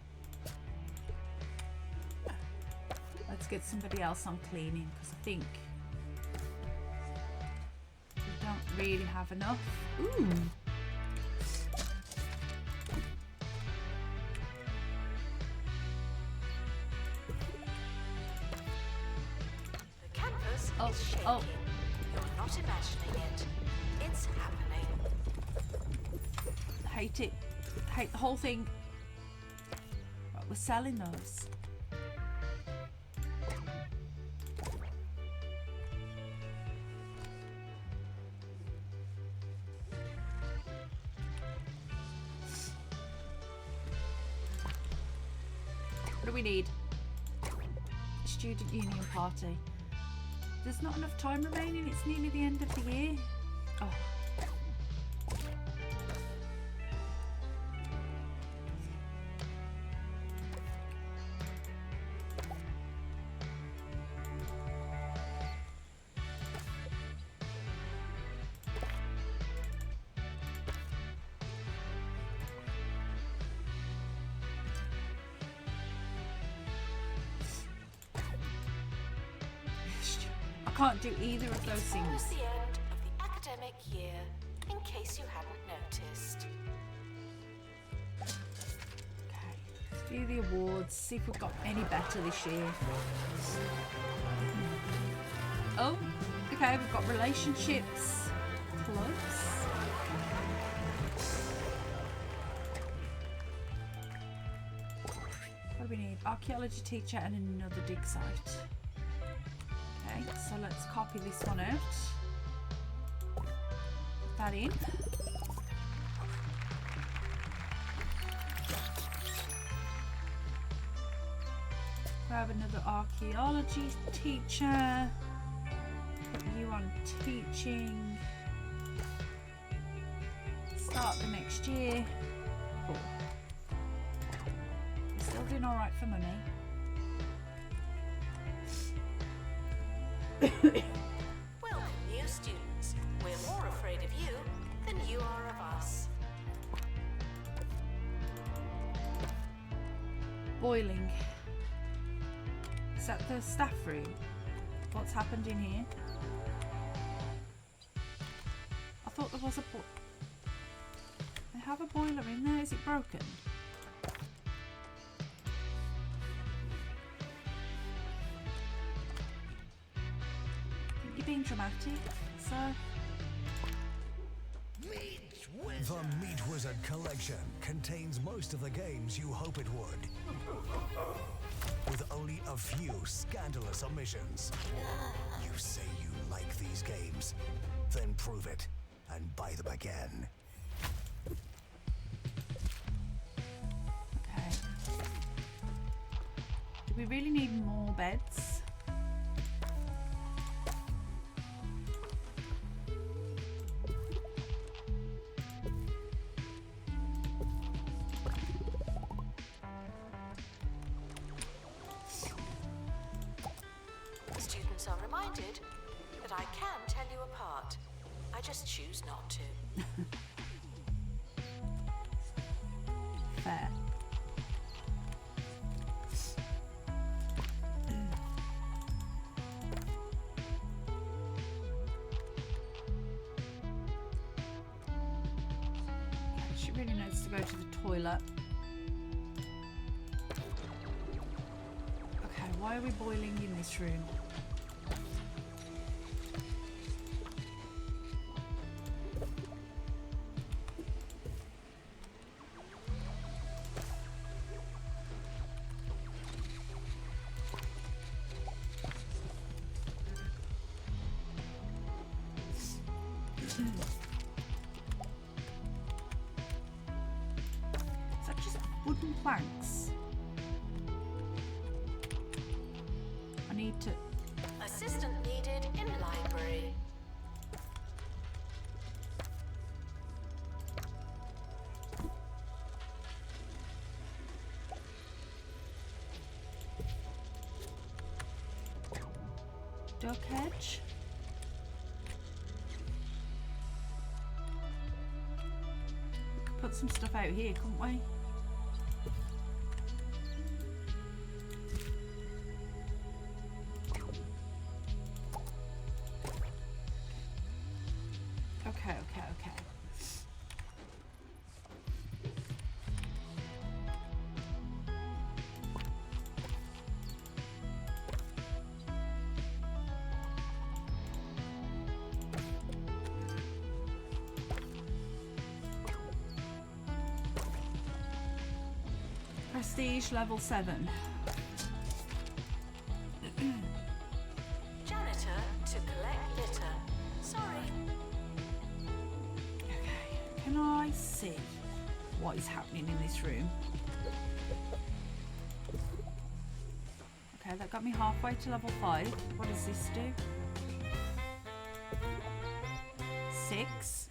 Let's get somebody else on cleaning, because I think we don't really have enough. Ooh. The campus Oh, is shaking. oh. You're not imagining it. It's happening. Hate it. Hate the whole thing. Right, we're selling those. What do we need? Student union party. There's not enough time remaining. It's nearly the end of the year. Oh. I can't do either of those Almost things. the end of the academic year, in case you hadn't noticed. Okay, let's view the awards, see if we've got any better this year. Oh, okay, we've got relationships, clubs. What do we need? Archaeology teacher and another dig site. Okay, so let's copy this one out. Put that in. Grab another archaeology teacher. Put you on teaching. Start the next year. Cool. We're still doing alright for money. Welcome, new students. We're more afraid of you than you are of us. Boiling. Is that the staff room? What's happened in here? I thought there was a They have a boiler in there. Is it broken? I think you're being dramatic, sir. Meet with The Meat Wizard collection contains most of the games you hope it would, with only a few scandalous omissions. You say you like these games, then prove it and buy them again. Okay. Do we really need more beds? Students are reminded that I can tell you apart. I just choose not to. Fair. She really needs to go to the toilet. Okay, why are we boiling in this room? Is that just wooden planks? I need to... Assistant needed in library. Duck hedge? We could put some stuff out here, couldn't we? Okay. Prestige level 7. Janitor to collect litter. Sorry. Okay, can I see what is happening in this room? Okay, that got me halfway to level 5. What does this do? 6.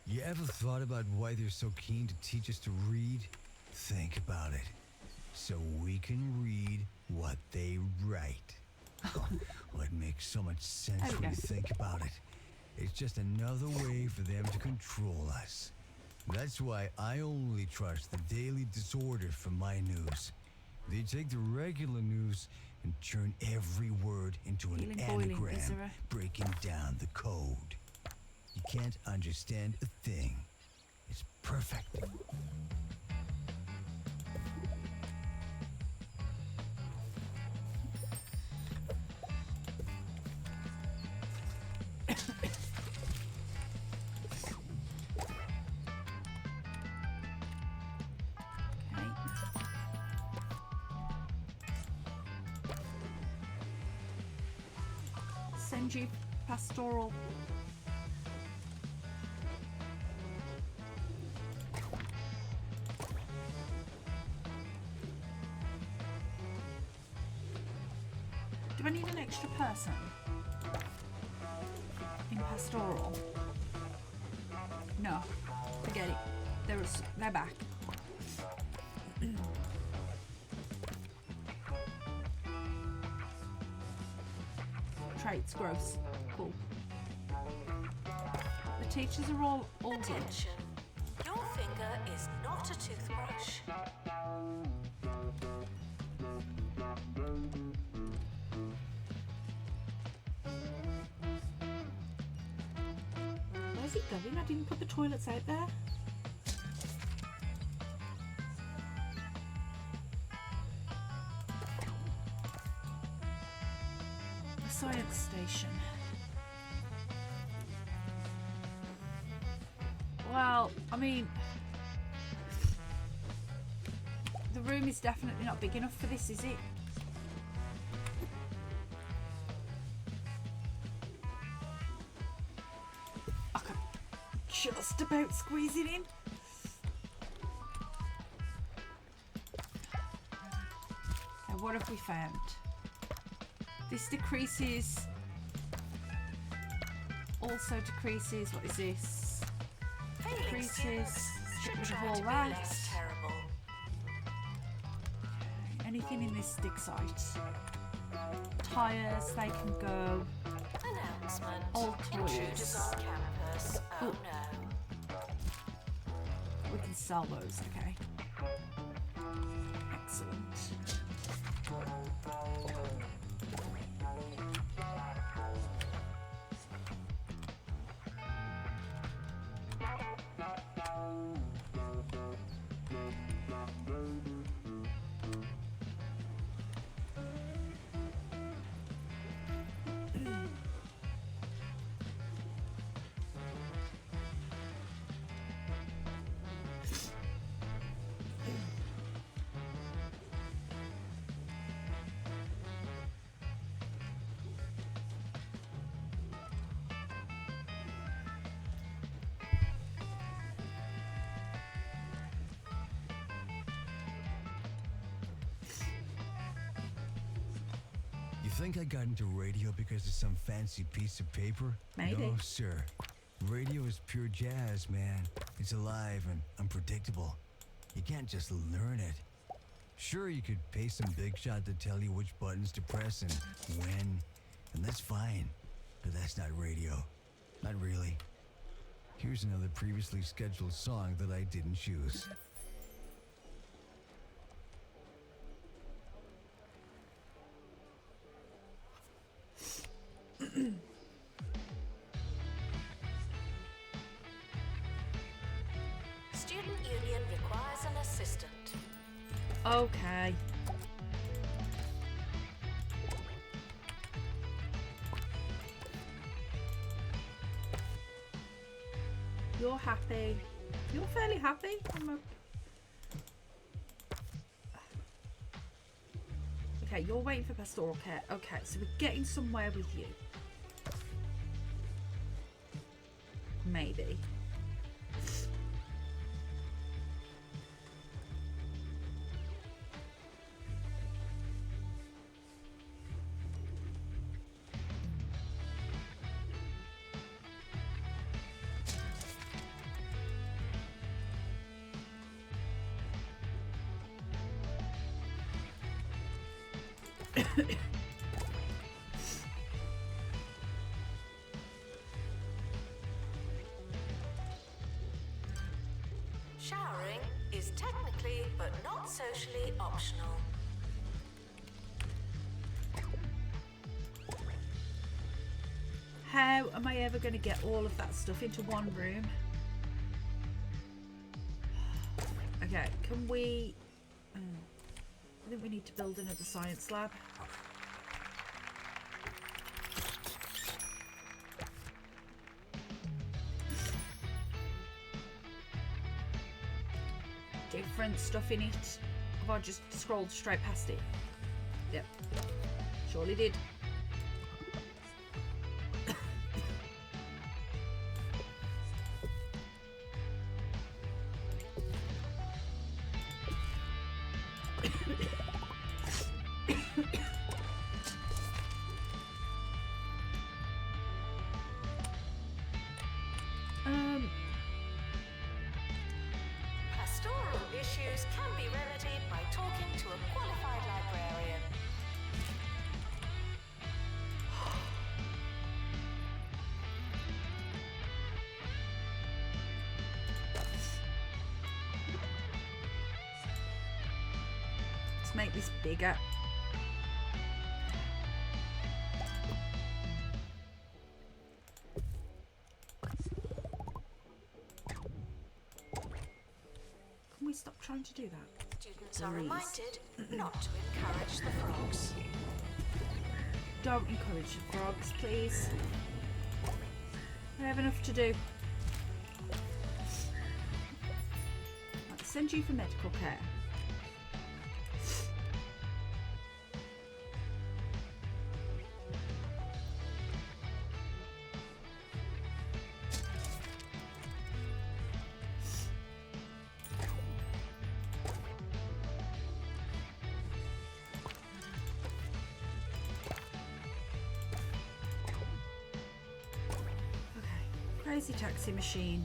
You ever thought about why they're so keen to teach us to read? Think about it. So we can read what they write. Well, it makes so much sense There we when go. you think about it. It's just another way for them to control us. That's why I only trust the Daily Disorder for my news. They take the regular news and turn every word into an Healing, boiling, anagram, viscera. breaking down the code. You can't understand a thing. It's perfect. Okay. Send you pastoral. Do I need an extra person in pastoral? No, forget it. They're back. Traits, gross. Cool. The teachers are all good. Attention. Your finger is not a toothbrush. Where's it going? I didn't put the toilets out there. The science station. Well, I mean, the room is definitely not big enough for this, is it? Okay, just about squeezing in. Now, what have we found? This decreases. Also decreases. What is this? Failing Decreases. students Get should rid of try all to be that. less terrible. Anything in this dig site? Tires, they can go. Announcement. All Intruders toys. on campus. Oh Ooh. no. We can sell those, okay. Excellent. You think I got into radio because of some fancy piece of paper? Maybe. No, sir. Radio is pure jazz, man. It's alive and unpredictable. You can't just learn it. Sure, you could pay some big shot to tell you which buttons to press and when, and that's fine. But that's not radio. Not really. Here's another previously scheduled song that I didn't choose. Student union requires an assistant. Okay. You're happy. You're fairly happy. Okay, you're waiting for pastoral care. Okay, so we're getting somewhere with you. Maybe. Showering is technically but not socially optional. How am I ever going to get all of that stuff into one room? Okay, can we... I think we need to build another science lab. Different stuff in it. Have I just scrolled straight past it? Yep. Surely did. Pastoral issues can be remedied by talking to a qualified librarian. Let's make this bigger. Can we stop trying to do that? Students are Please. reminded not to encourage the frogs. Don't encourage the frogs, please. I have enough to do. send you for medical care. Crazy taxi machine.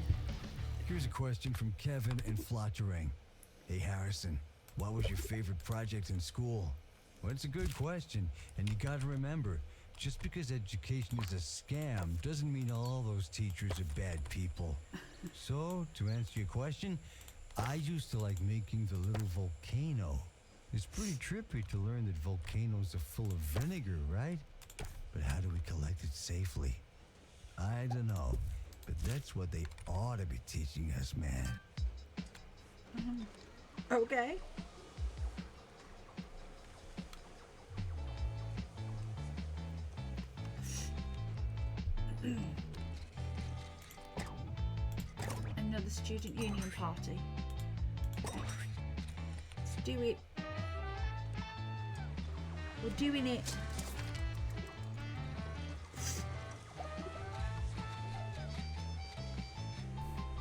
Here's a question from Kevin in Flattering. Hey Harrison, what was your favorite project in school? Well, it's a good question, and you gotta remember, just because education is a scam doesn't mean all those teachers are bad people. So, to answer your question, I used to like making the little volcano. It's pretty trippy to learn that volcanoes are full of vinegar, right? But how do we collect it safely? I don't know. But that's what they ought to be teaching us, man. Okay. Another student union party. Let's do it. We're doing it.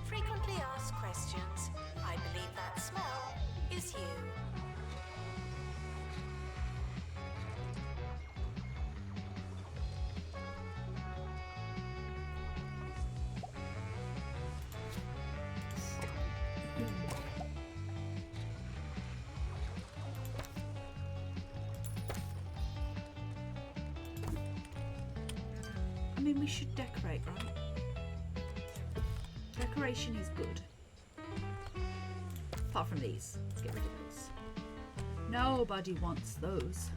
Frequently asked questions. I believe that smell is you. I mean, we should decorate, right? Decoration is good. Apart from these. Let's get rid of those. Nobody wants those.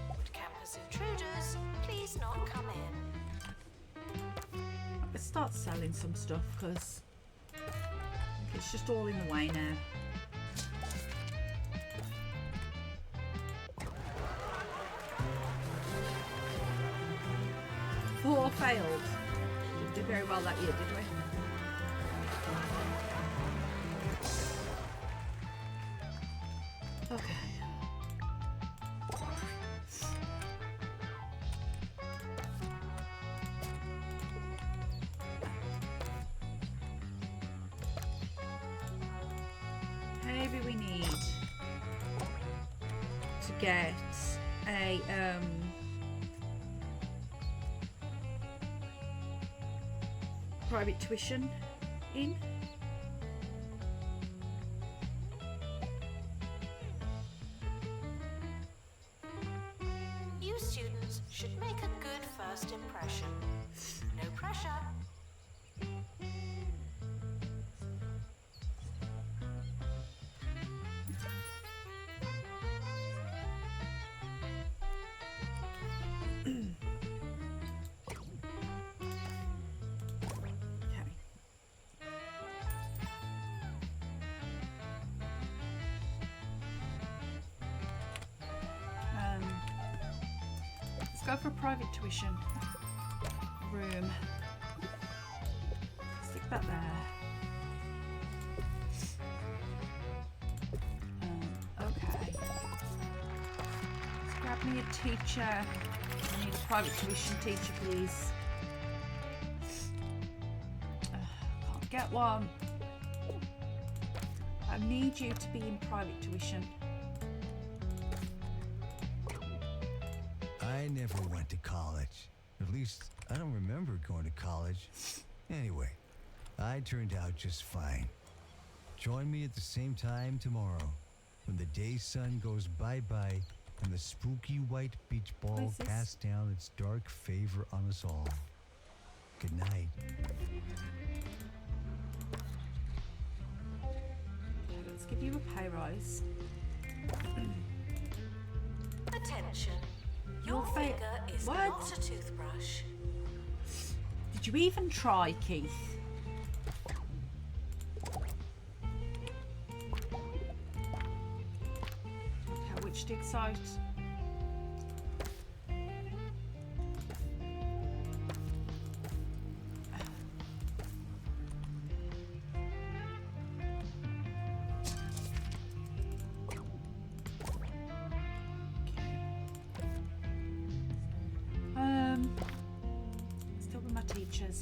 Would campus intruders please not come in? Let's start selling some stuff because it's just all in the way now. Four failed. Didn't do very well that year, did we? Okay. Maybe we need to get a private tuition in. You students should make a good first impression. No pressure. Okay. Let's go for private tuition room. Stick that there. Okay. Let's grab me a teacher. I need a private tuition teacher, please. Can't get one. I need you to be in private tuition. I never went to college. At least, I don't remember going to college. Anyway, I turned out just fine. Join me at the same time tomorrow, when the day sun goes bye-bye and the spooky white beach ball What is this? casts down its dark favor on us all. Good night. Let's give you a pay rise. Attention. Your Your fa- finger is What? not a toothbrush. Did you even try, Keith? Okay, which dig site?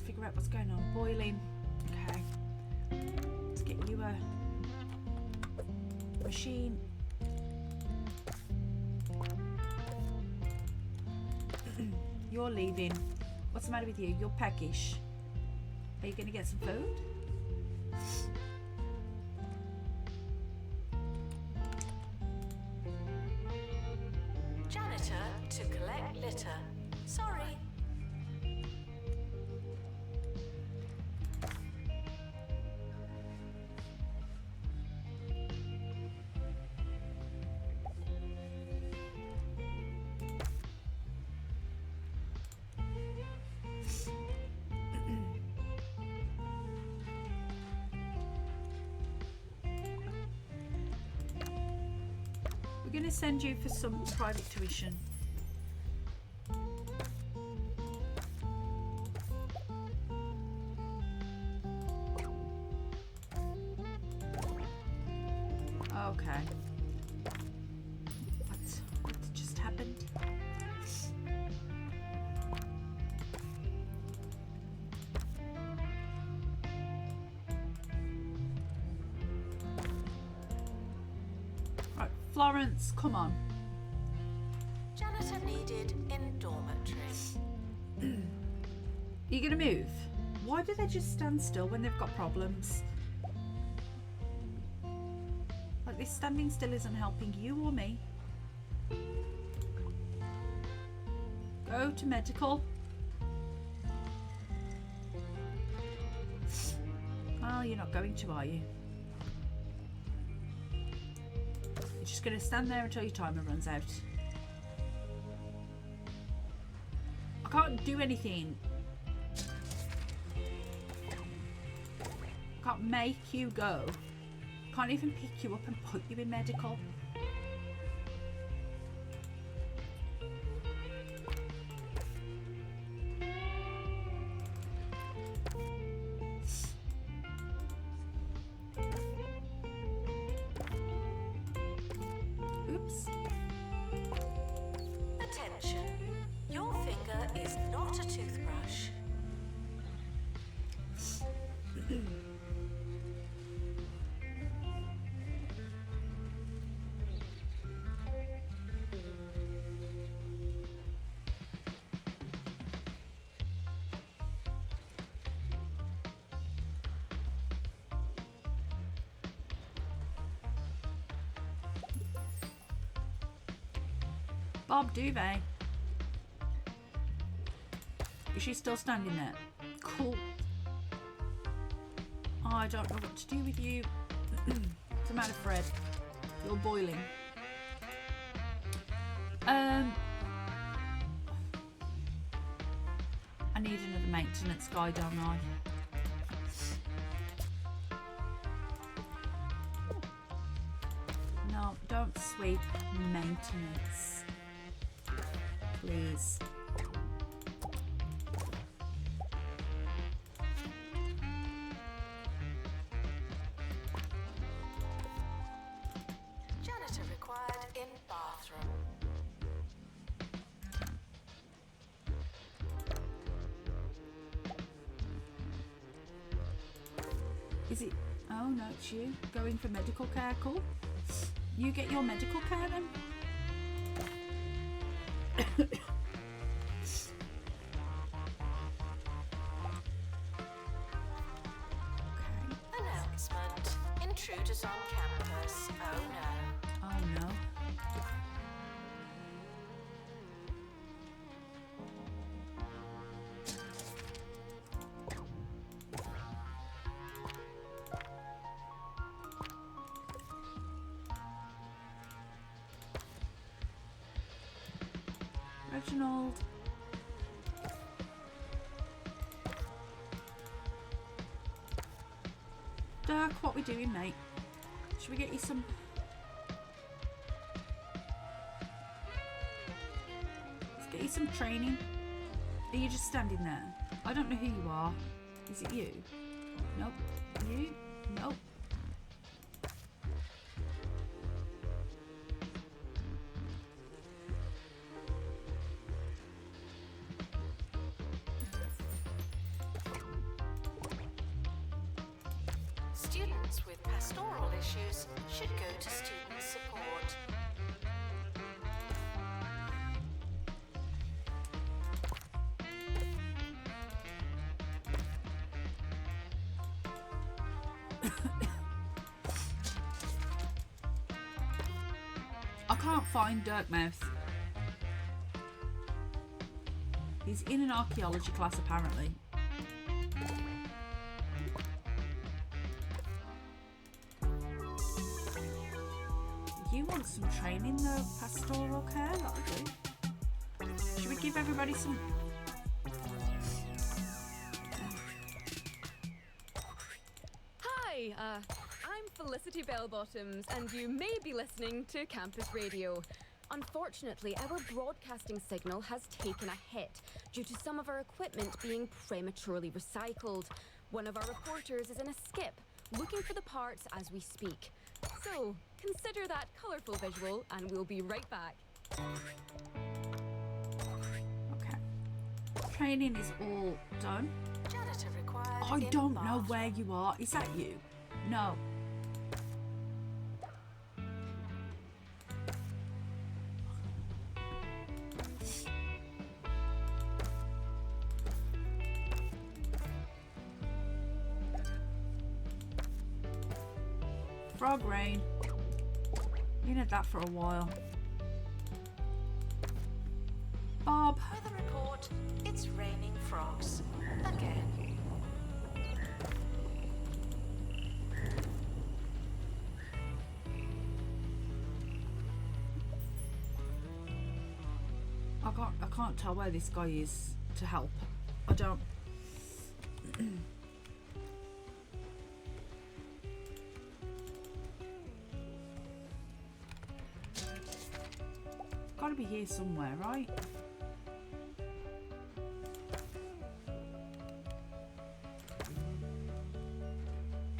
figure out what's going on. Boiling. Okay. Let's get you a machine. You're leaving. What's the matter with you? You're peckish. Are you going to get some food? Janitor to collect litter. Sorry. We're going to send you for some private tuition. Okay. What just happened? Right, Florence, come on. Janitor needed in dormitory. Are you going to move? Why do they just stand still when they've got problems? Like, this standing still isn't helping you or me. Go to medical. Well, you're not going to, are you? You're just going to stand there until your timer runs out. I can't do anything. I can't make you go. Can't even pick you up and put you in medical. Oops. Attention. Your finger is not a toothbrush. Bob Duvet. Is she still standing there? Cool. I don't know what to do with you. What's the matter, Fred? You're boiling. I need another maintenance guy, don't I? No, don't sweep. Maintenance. Please. Janitor required in bathroom. Is it? Oh no, it's you. Going for medical care, cool. You get your medical care then? Announcement. Intruders on campus. Oh no. Oh no. Reginald. Dirk, what we doing, mate? Should we get you some... Let's get you some training. Are you just standing there? I don't know who you are. Is it you? Nope. You? Nope. Parents with pastoral issues should go to student support. I can't find Dirkmouth. He's in an archaeology class apparently. You want some training though, pastoral care? That'll do. Should we give everybody some... Hi, I'm Felicity Bellbottoms, and you may be listening to Campus Radio. Unfortunately, our broadcasting signal has taken a hit due to some of our equipment being prematurely recycled. One of our reporters is in a skip, looking for the parts as we speak. So, consider that colourful visual, and we'll be right back. Okay. Training is all done. Janitor required. I in don't know bathroom. where you are. Is that you? No. Frog rain. You need that for a while. Bob. Weather report. It's raining frogs. Again. I can't tell where this guy is to help. I don't. Gotta be here somewhere, right?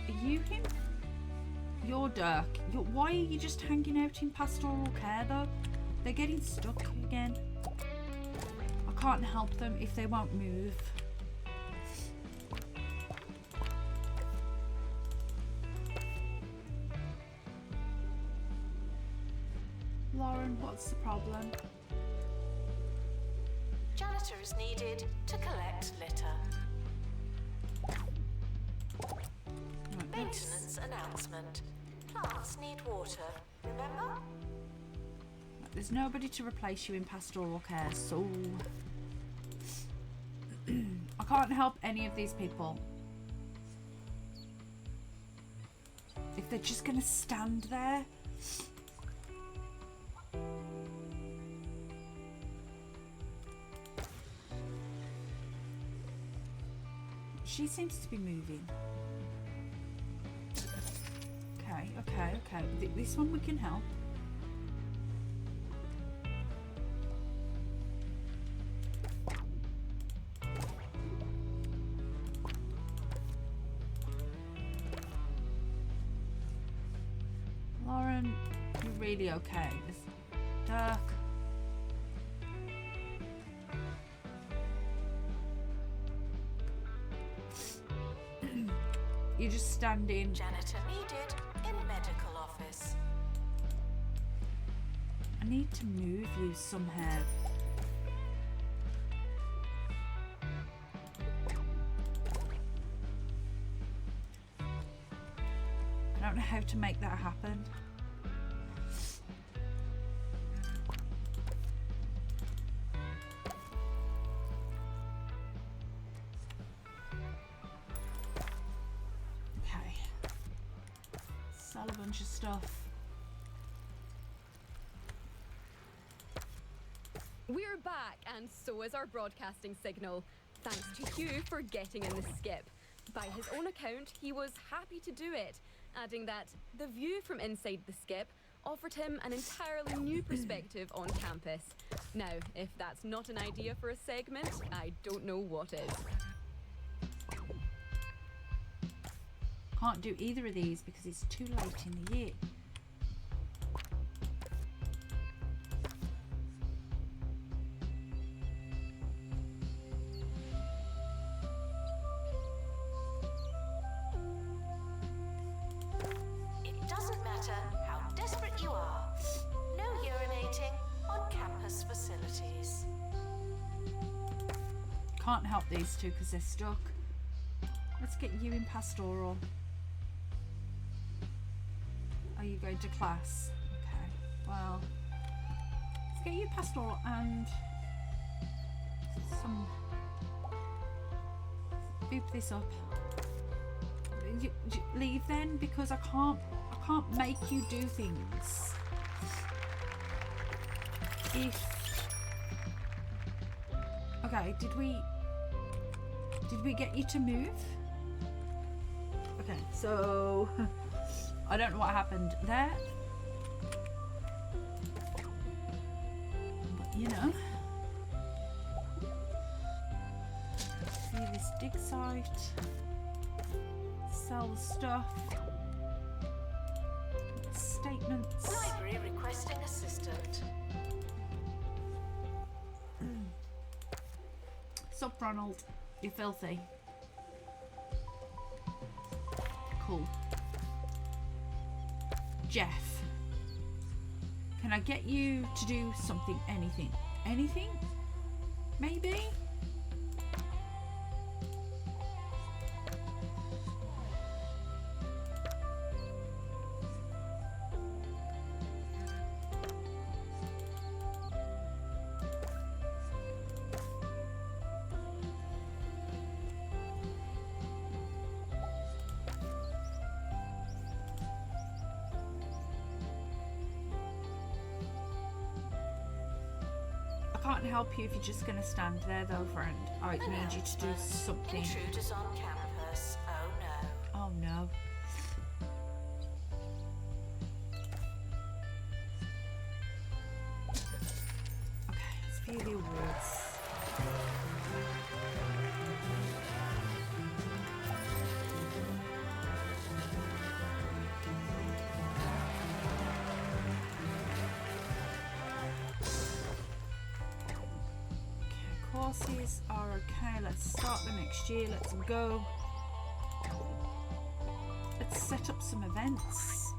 Are you him? You're Dirk. Why are you just hanging out in pastoral care though? They're getting stuck again. I can't help them if they won't move. Lauren, what's the problem? Janitor is needed to collect litter. Right, Maintenance announcement. Plants need water. Remember? there's nobody to replace you in pastoral care, so I can't help any of these people. If they're just gonna stand there. She seems to be moving. Okay. This one we can help. Lauren, you're really okay. It's dark. You're just standing. Janitor needed in medical office. I need to move you somehow. I don't know how to make that happen. Okay. Sell a bunch of stuff. We're back, and so is our broadcasting signal. Thanks to you for getting in the skip. By his own account, he was happy to do it, adding that the view from inside the skip offered him an entirely new perspective on campus. Now, if that's not an idea for a segment, I don't know what is. Can't do either of these because it's too late in the year. Can't help these two because they're stuck. Let's get you in pastoral. Are you going to class? Okay, well, let's get you pastoral and some. Boop this up. You leave then, because I can't make you do things. If okay, did we get you to move? Okay, so I don't know what happened there, but you know, see this dig site, sell the stuff, statements. Library requesting assistant. Sup, Ronald? You're filthy. Cool. Jeff, can I get you to do something? Anything? Anything? Maybe? I can't help you if you're just going to stand there though, friend. I need you to do something. Intruders on campus. Oh no. Oh no. Okay, let's view the awards. Courses are okay. Let's start the next year. Let's go. Let's set up some events.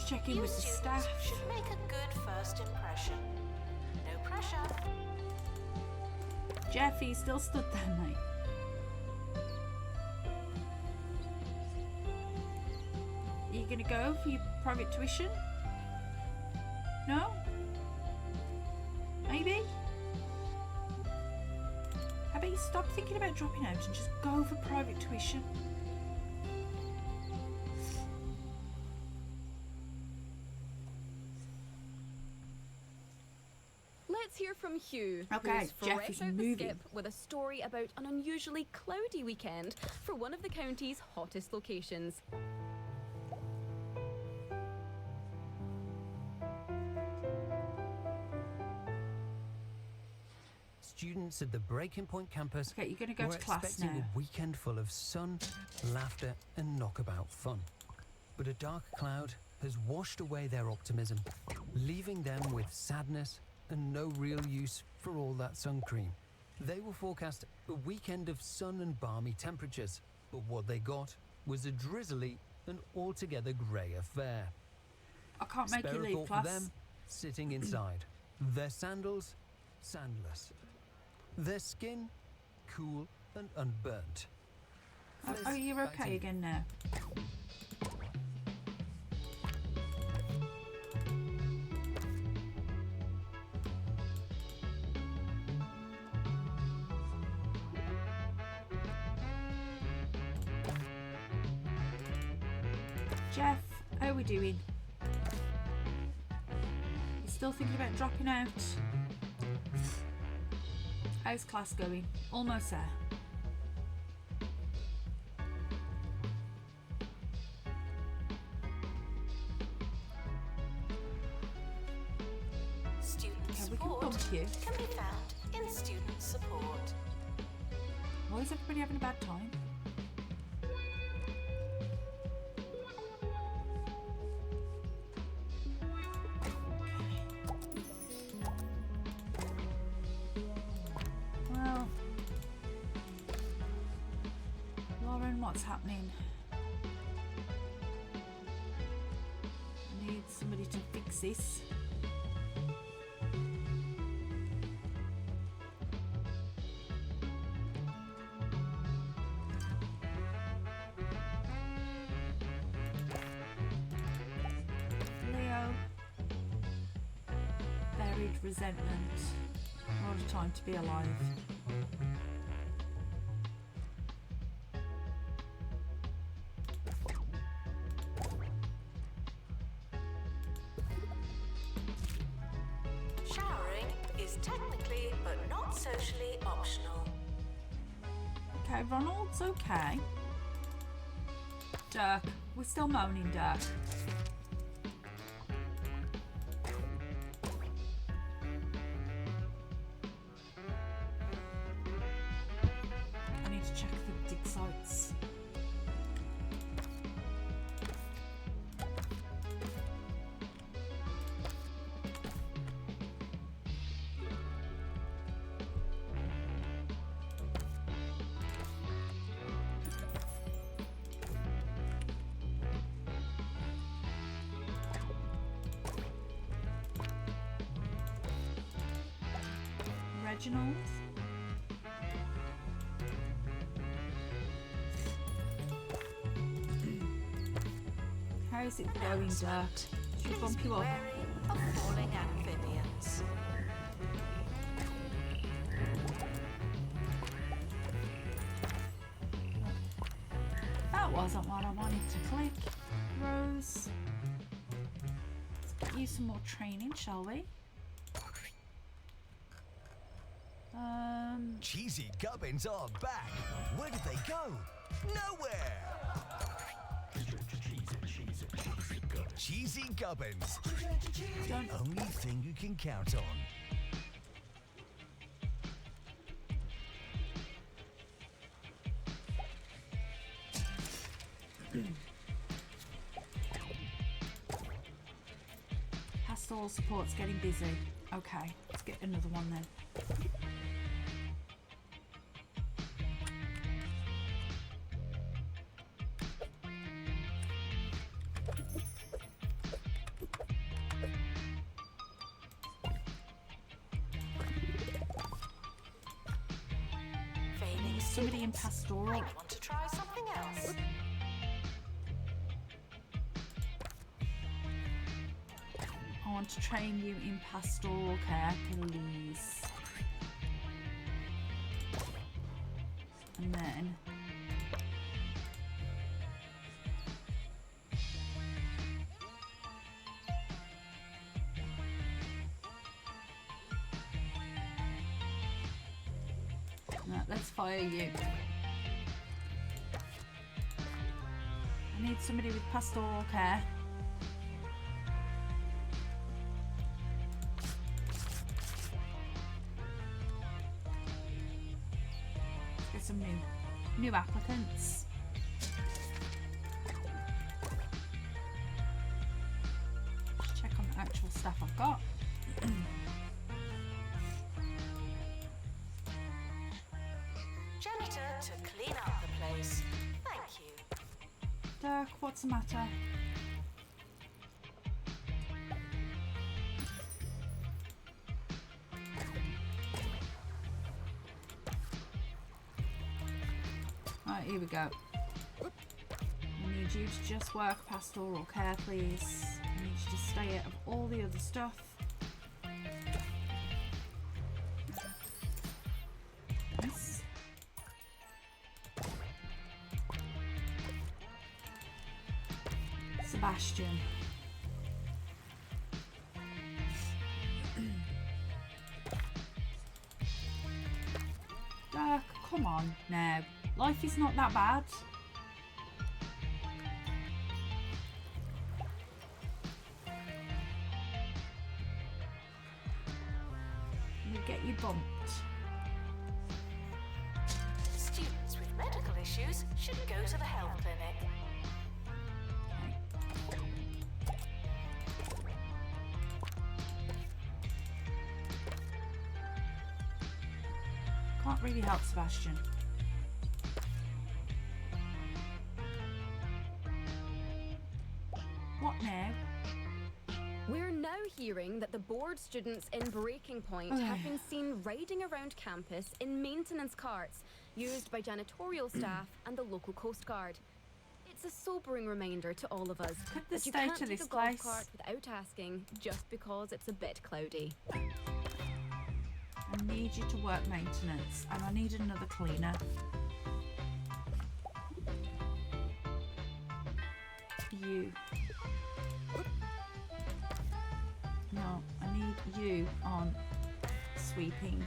Check in You with the students staff. should make a good first impression. No pressure. Jeffy still stood there, mate. Are you gonna go for your private tuition? No? Maybe? How about you stop thinking about dropping out and just go for private tuition? Let's hear from Hugh, Okay, who's Jeff fresh is out the moving. skip with a story about an unusually cloudy weekend for one of the county's hottest locations. Students at the Breaking Point campus Okay, you're gonna go were to class expecting now. a weekend full of sun, laughter, and knockabout fun. But a dark cloud has washed away their optimism, leaving them with sadness and no real use for all that sun cream. They were forecast a weekend of sun and balmy temperatures, but what they got was a drizzly and altogether grey affair. I can't make Spare you a leave thought class. for them sitting inside, their sandals sandless, their skin cool and unburnt. Oh, you're Back to okay you. again now. Jeff, how are we doing? You still thinking about dropping out? How's class going? Almost there. Student Okay, we can support bump you. can be found in student support. Why is everybody having a bad time? is happening? I need somebody to fix this. Leo. Buried resentment. What a time to be alive. Showering is technically but not socially optional. Okay, Ronald's okay. Dirk. We're still moaning, Dirk. I need to check the dig sites. Reginald. How is it going, Dirk? Should we bump Please be you up? wary of falling amphibians. That wasn't what I wanted to click. Rose. Let's get you some more training, shall we? Cheesy gubbins are back. Where did they go? Nowhere. Cheesy gubbins. Don't. Only thing you can count on. Pastoral support's getting busy. Okay, let's get another one then. Failing Somebody in students pastoral. might want to try something else. I want to train you in pastoral care, please. And then no, let's fire you. I need somebody with pastoral care. Some new applicants. Just check on the actual stuff I've got. Janitor to clean up the place. Thank you. Dirk, what's the matter? Right, here we go. I need you to just work pastoral care, please. I need you to stay out of all the other stuff. Yes. Sebastian. Dirk, come on now. Life is not that bad. You get you bumped. Students with medical issues should go to the health clinic. Can't really help Sebastian. hearing that the bored students in Breaking Point have been seen riding around campus in maintenance carts used by janitorial staff and the local Coast Guard. It's a sobering reminder to all of us Could the that you state can't of take this a golf place- cart without asking just because it's a bit cloudy. I need you to work maintenance, and I need another cleaner. You. No, I need you on sweeping.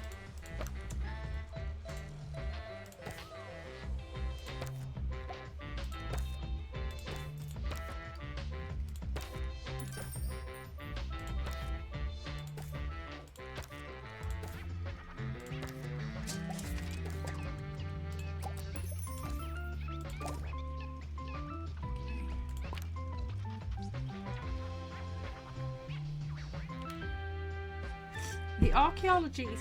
The archaeology is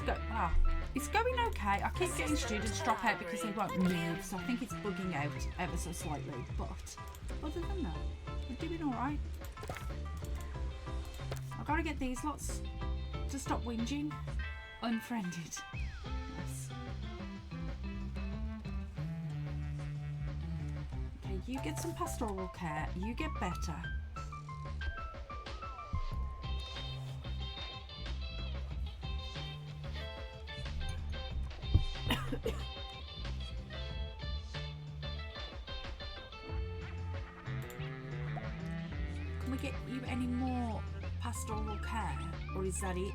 it's going okay. I keep getting students drop out because they won't move, so I think it's bugging out ever so slightly. But other than that, we're doing all right. I've got to get these lots to stop whinging. Unfriended. Yes. Okay, you get some pastoral care. You get better. Can we get you any more pastoral care, or is that it?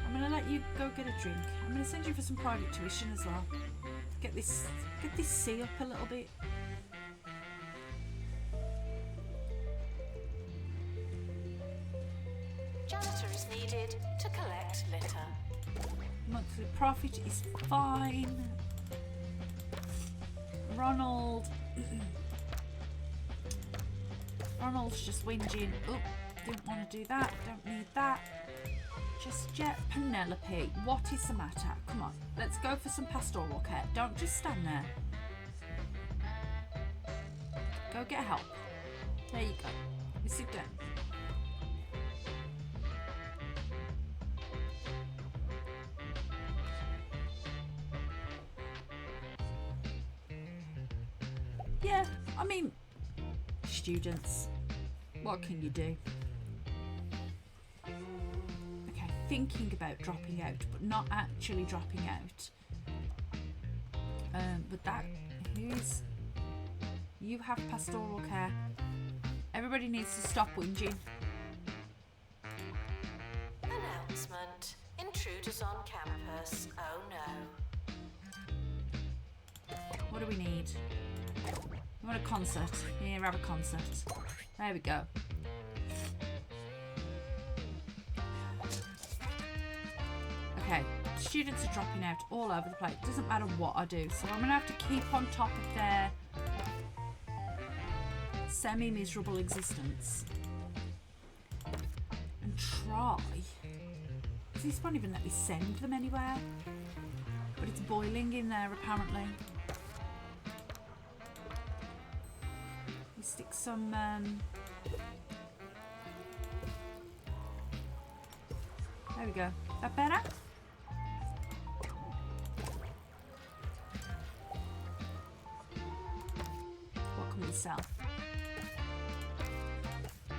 I'm gonna let you go get a drink. I'm gonna send you for some private tuition as well. Get this C up a little bit. Janitor is needed to collect litter. Monthly profit is fine. Ronald's just whinging. Oh, didn't want to do that. Don't need that. Just yet. Penelope, what is the matter? Come on, let's go for some pastoral care. Don't just stand there. Go get help. There you go. You sit down. Yeah, I mean, students, what can you do? Okay, thinking about dropping out, but not actually dropping out. But that, you have pastoral care. Everybody needs to stop whinging. Announcement. Intruders on campus. Oh no. What do we need? We want a concert. Here, have a concert. There we go. Okay, students are dropping out all over the place. Doesn't matter what I do, so I'm going to have to keep on top of their semi-miserable existence and try. This won't even let me send them anywhere, but it's boiling in there apparently. We stick some there we go. That better? What can we sell? An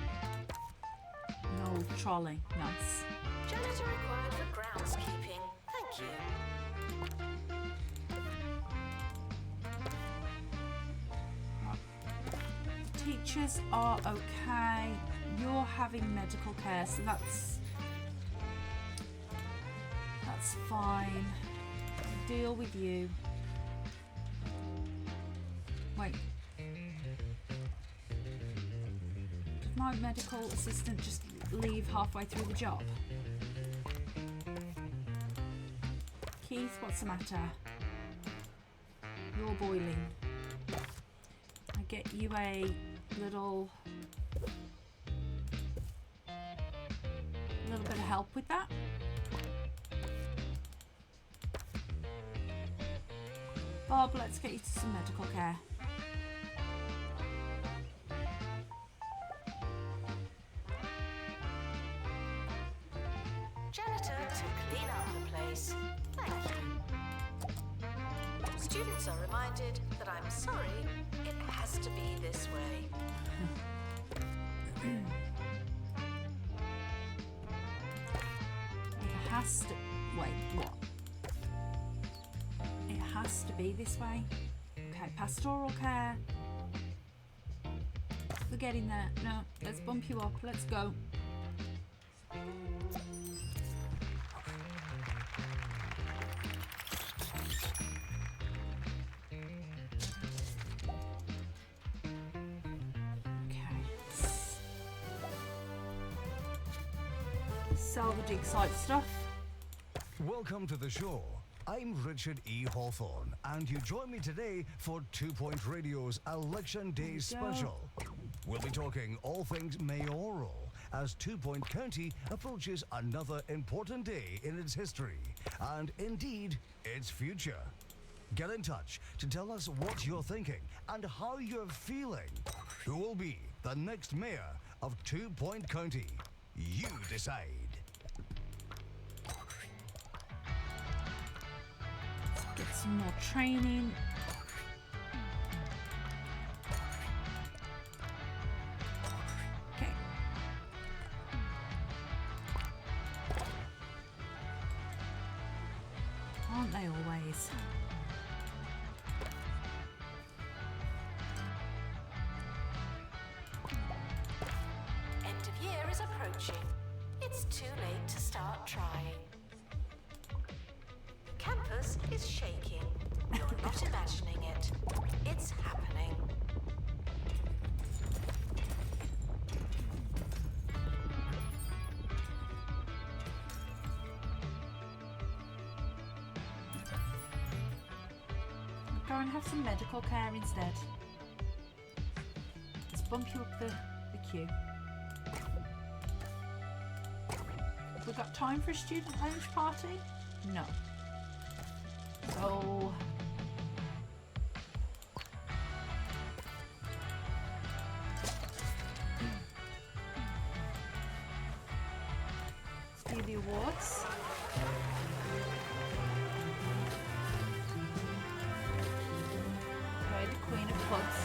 old trolley. Nice. Janitor required for groundskeeping. Thank you. Teachers are okay. You're having medical care, so that's fine. I'll deal with you. Wait. Did my medical assistant just leave halfway through the job? Keith, what's the matter? You're boiling. I get you a little bit of help with that. Bob, let's get you to some medical care. to clean up the place. Thank you. Students are reminded that I'm sorry, it has to be this way. It has to. Wait, what? It has to be this way. Okay, pastoral care. We're getting there. No, let's bump you up. Let's go. Sell the dig site stuff. Welcome to the show. I'm Richard E. Hawthorne, and you join me today for 2 Point Radio's Election Day special. We'll be talking all things mayoral as 2 Point County approaches another important day in its history, and indeed, its future. Get in touch to tell us what you're thinking and how you're feeling. Who will be the next mayor of 2 Point County? You decide. Get some more training. Okay. Aren't they always? End of year is approaching. It's too late to start trying. Campus is shaking. You're not imagining it. It's happening. Go and have some medical care instead. Let's bump you up the queue. Have we got time for a student lounge party? No. So let's do the awards. Okay, the Queen of Clubs.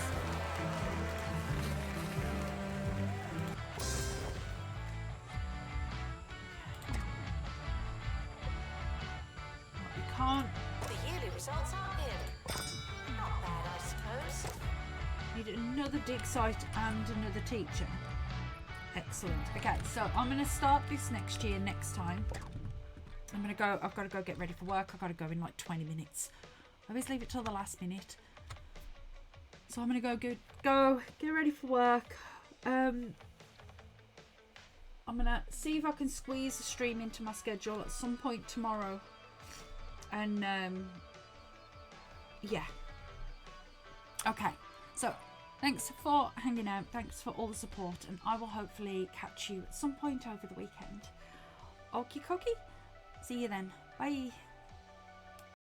We can't. The yearly results are in. Not bad, I suppose. Need another dig site and another teacher. Excellent. Okay, so I'm going to start this next year, next time. I'm going to go, I've got to go get ready for work. I've got to go in like 20 minutes. I always leave it till the last minute. So I'm going to go get ready for work. I'm going to see if I can squeeze a stream into my schedule at some point tomorrow. And yeah. Okay, so thanks for hanging out, thanks for all the support, and I will hopefully catch you at some point over the weekend. Okie dokie, see you then, bye.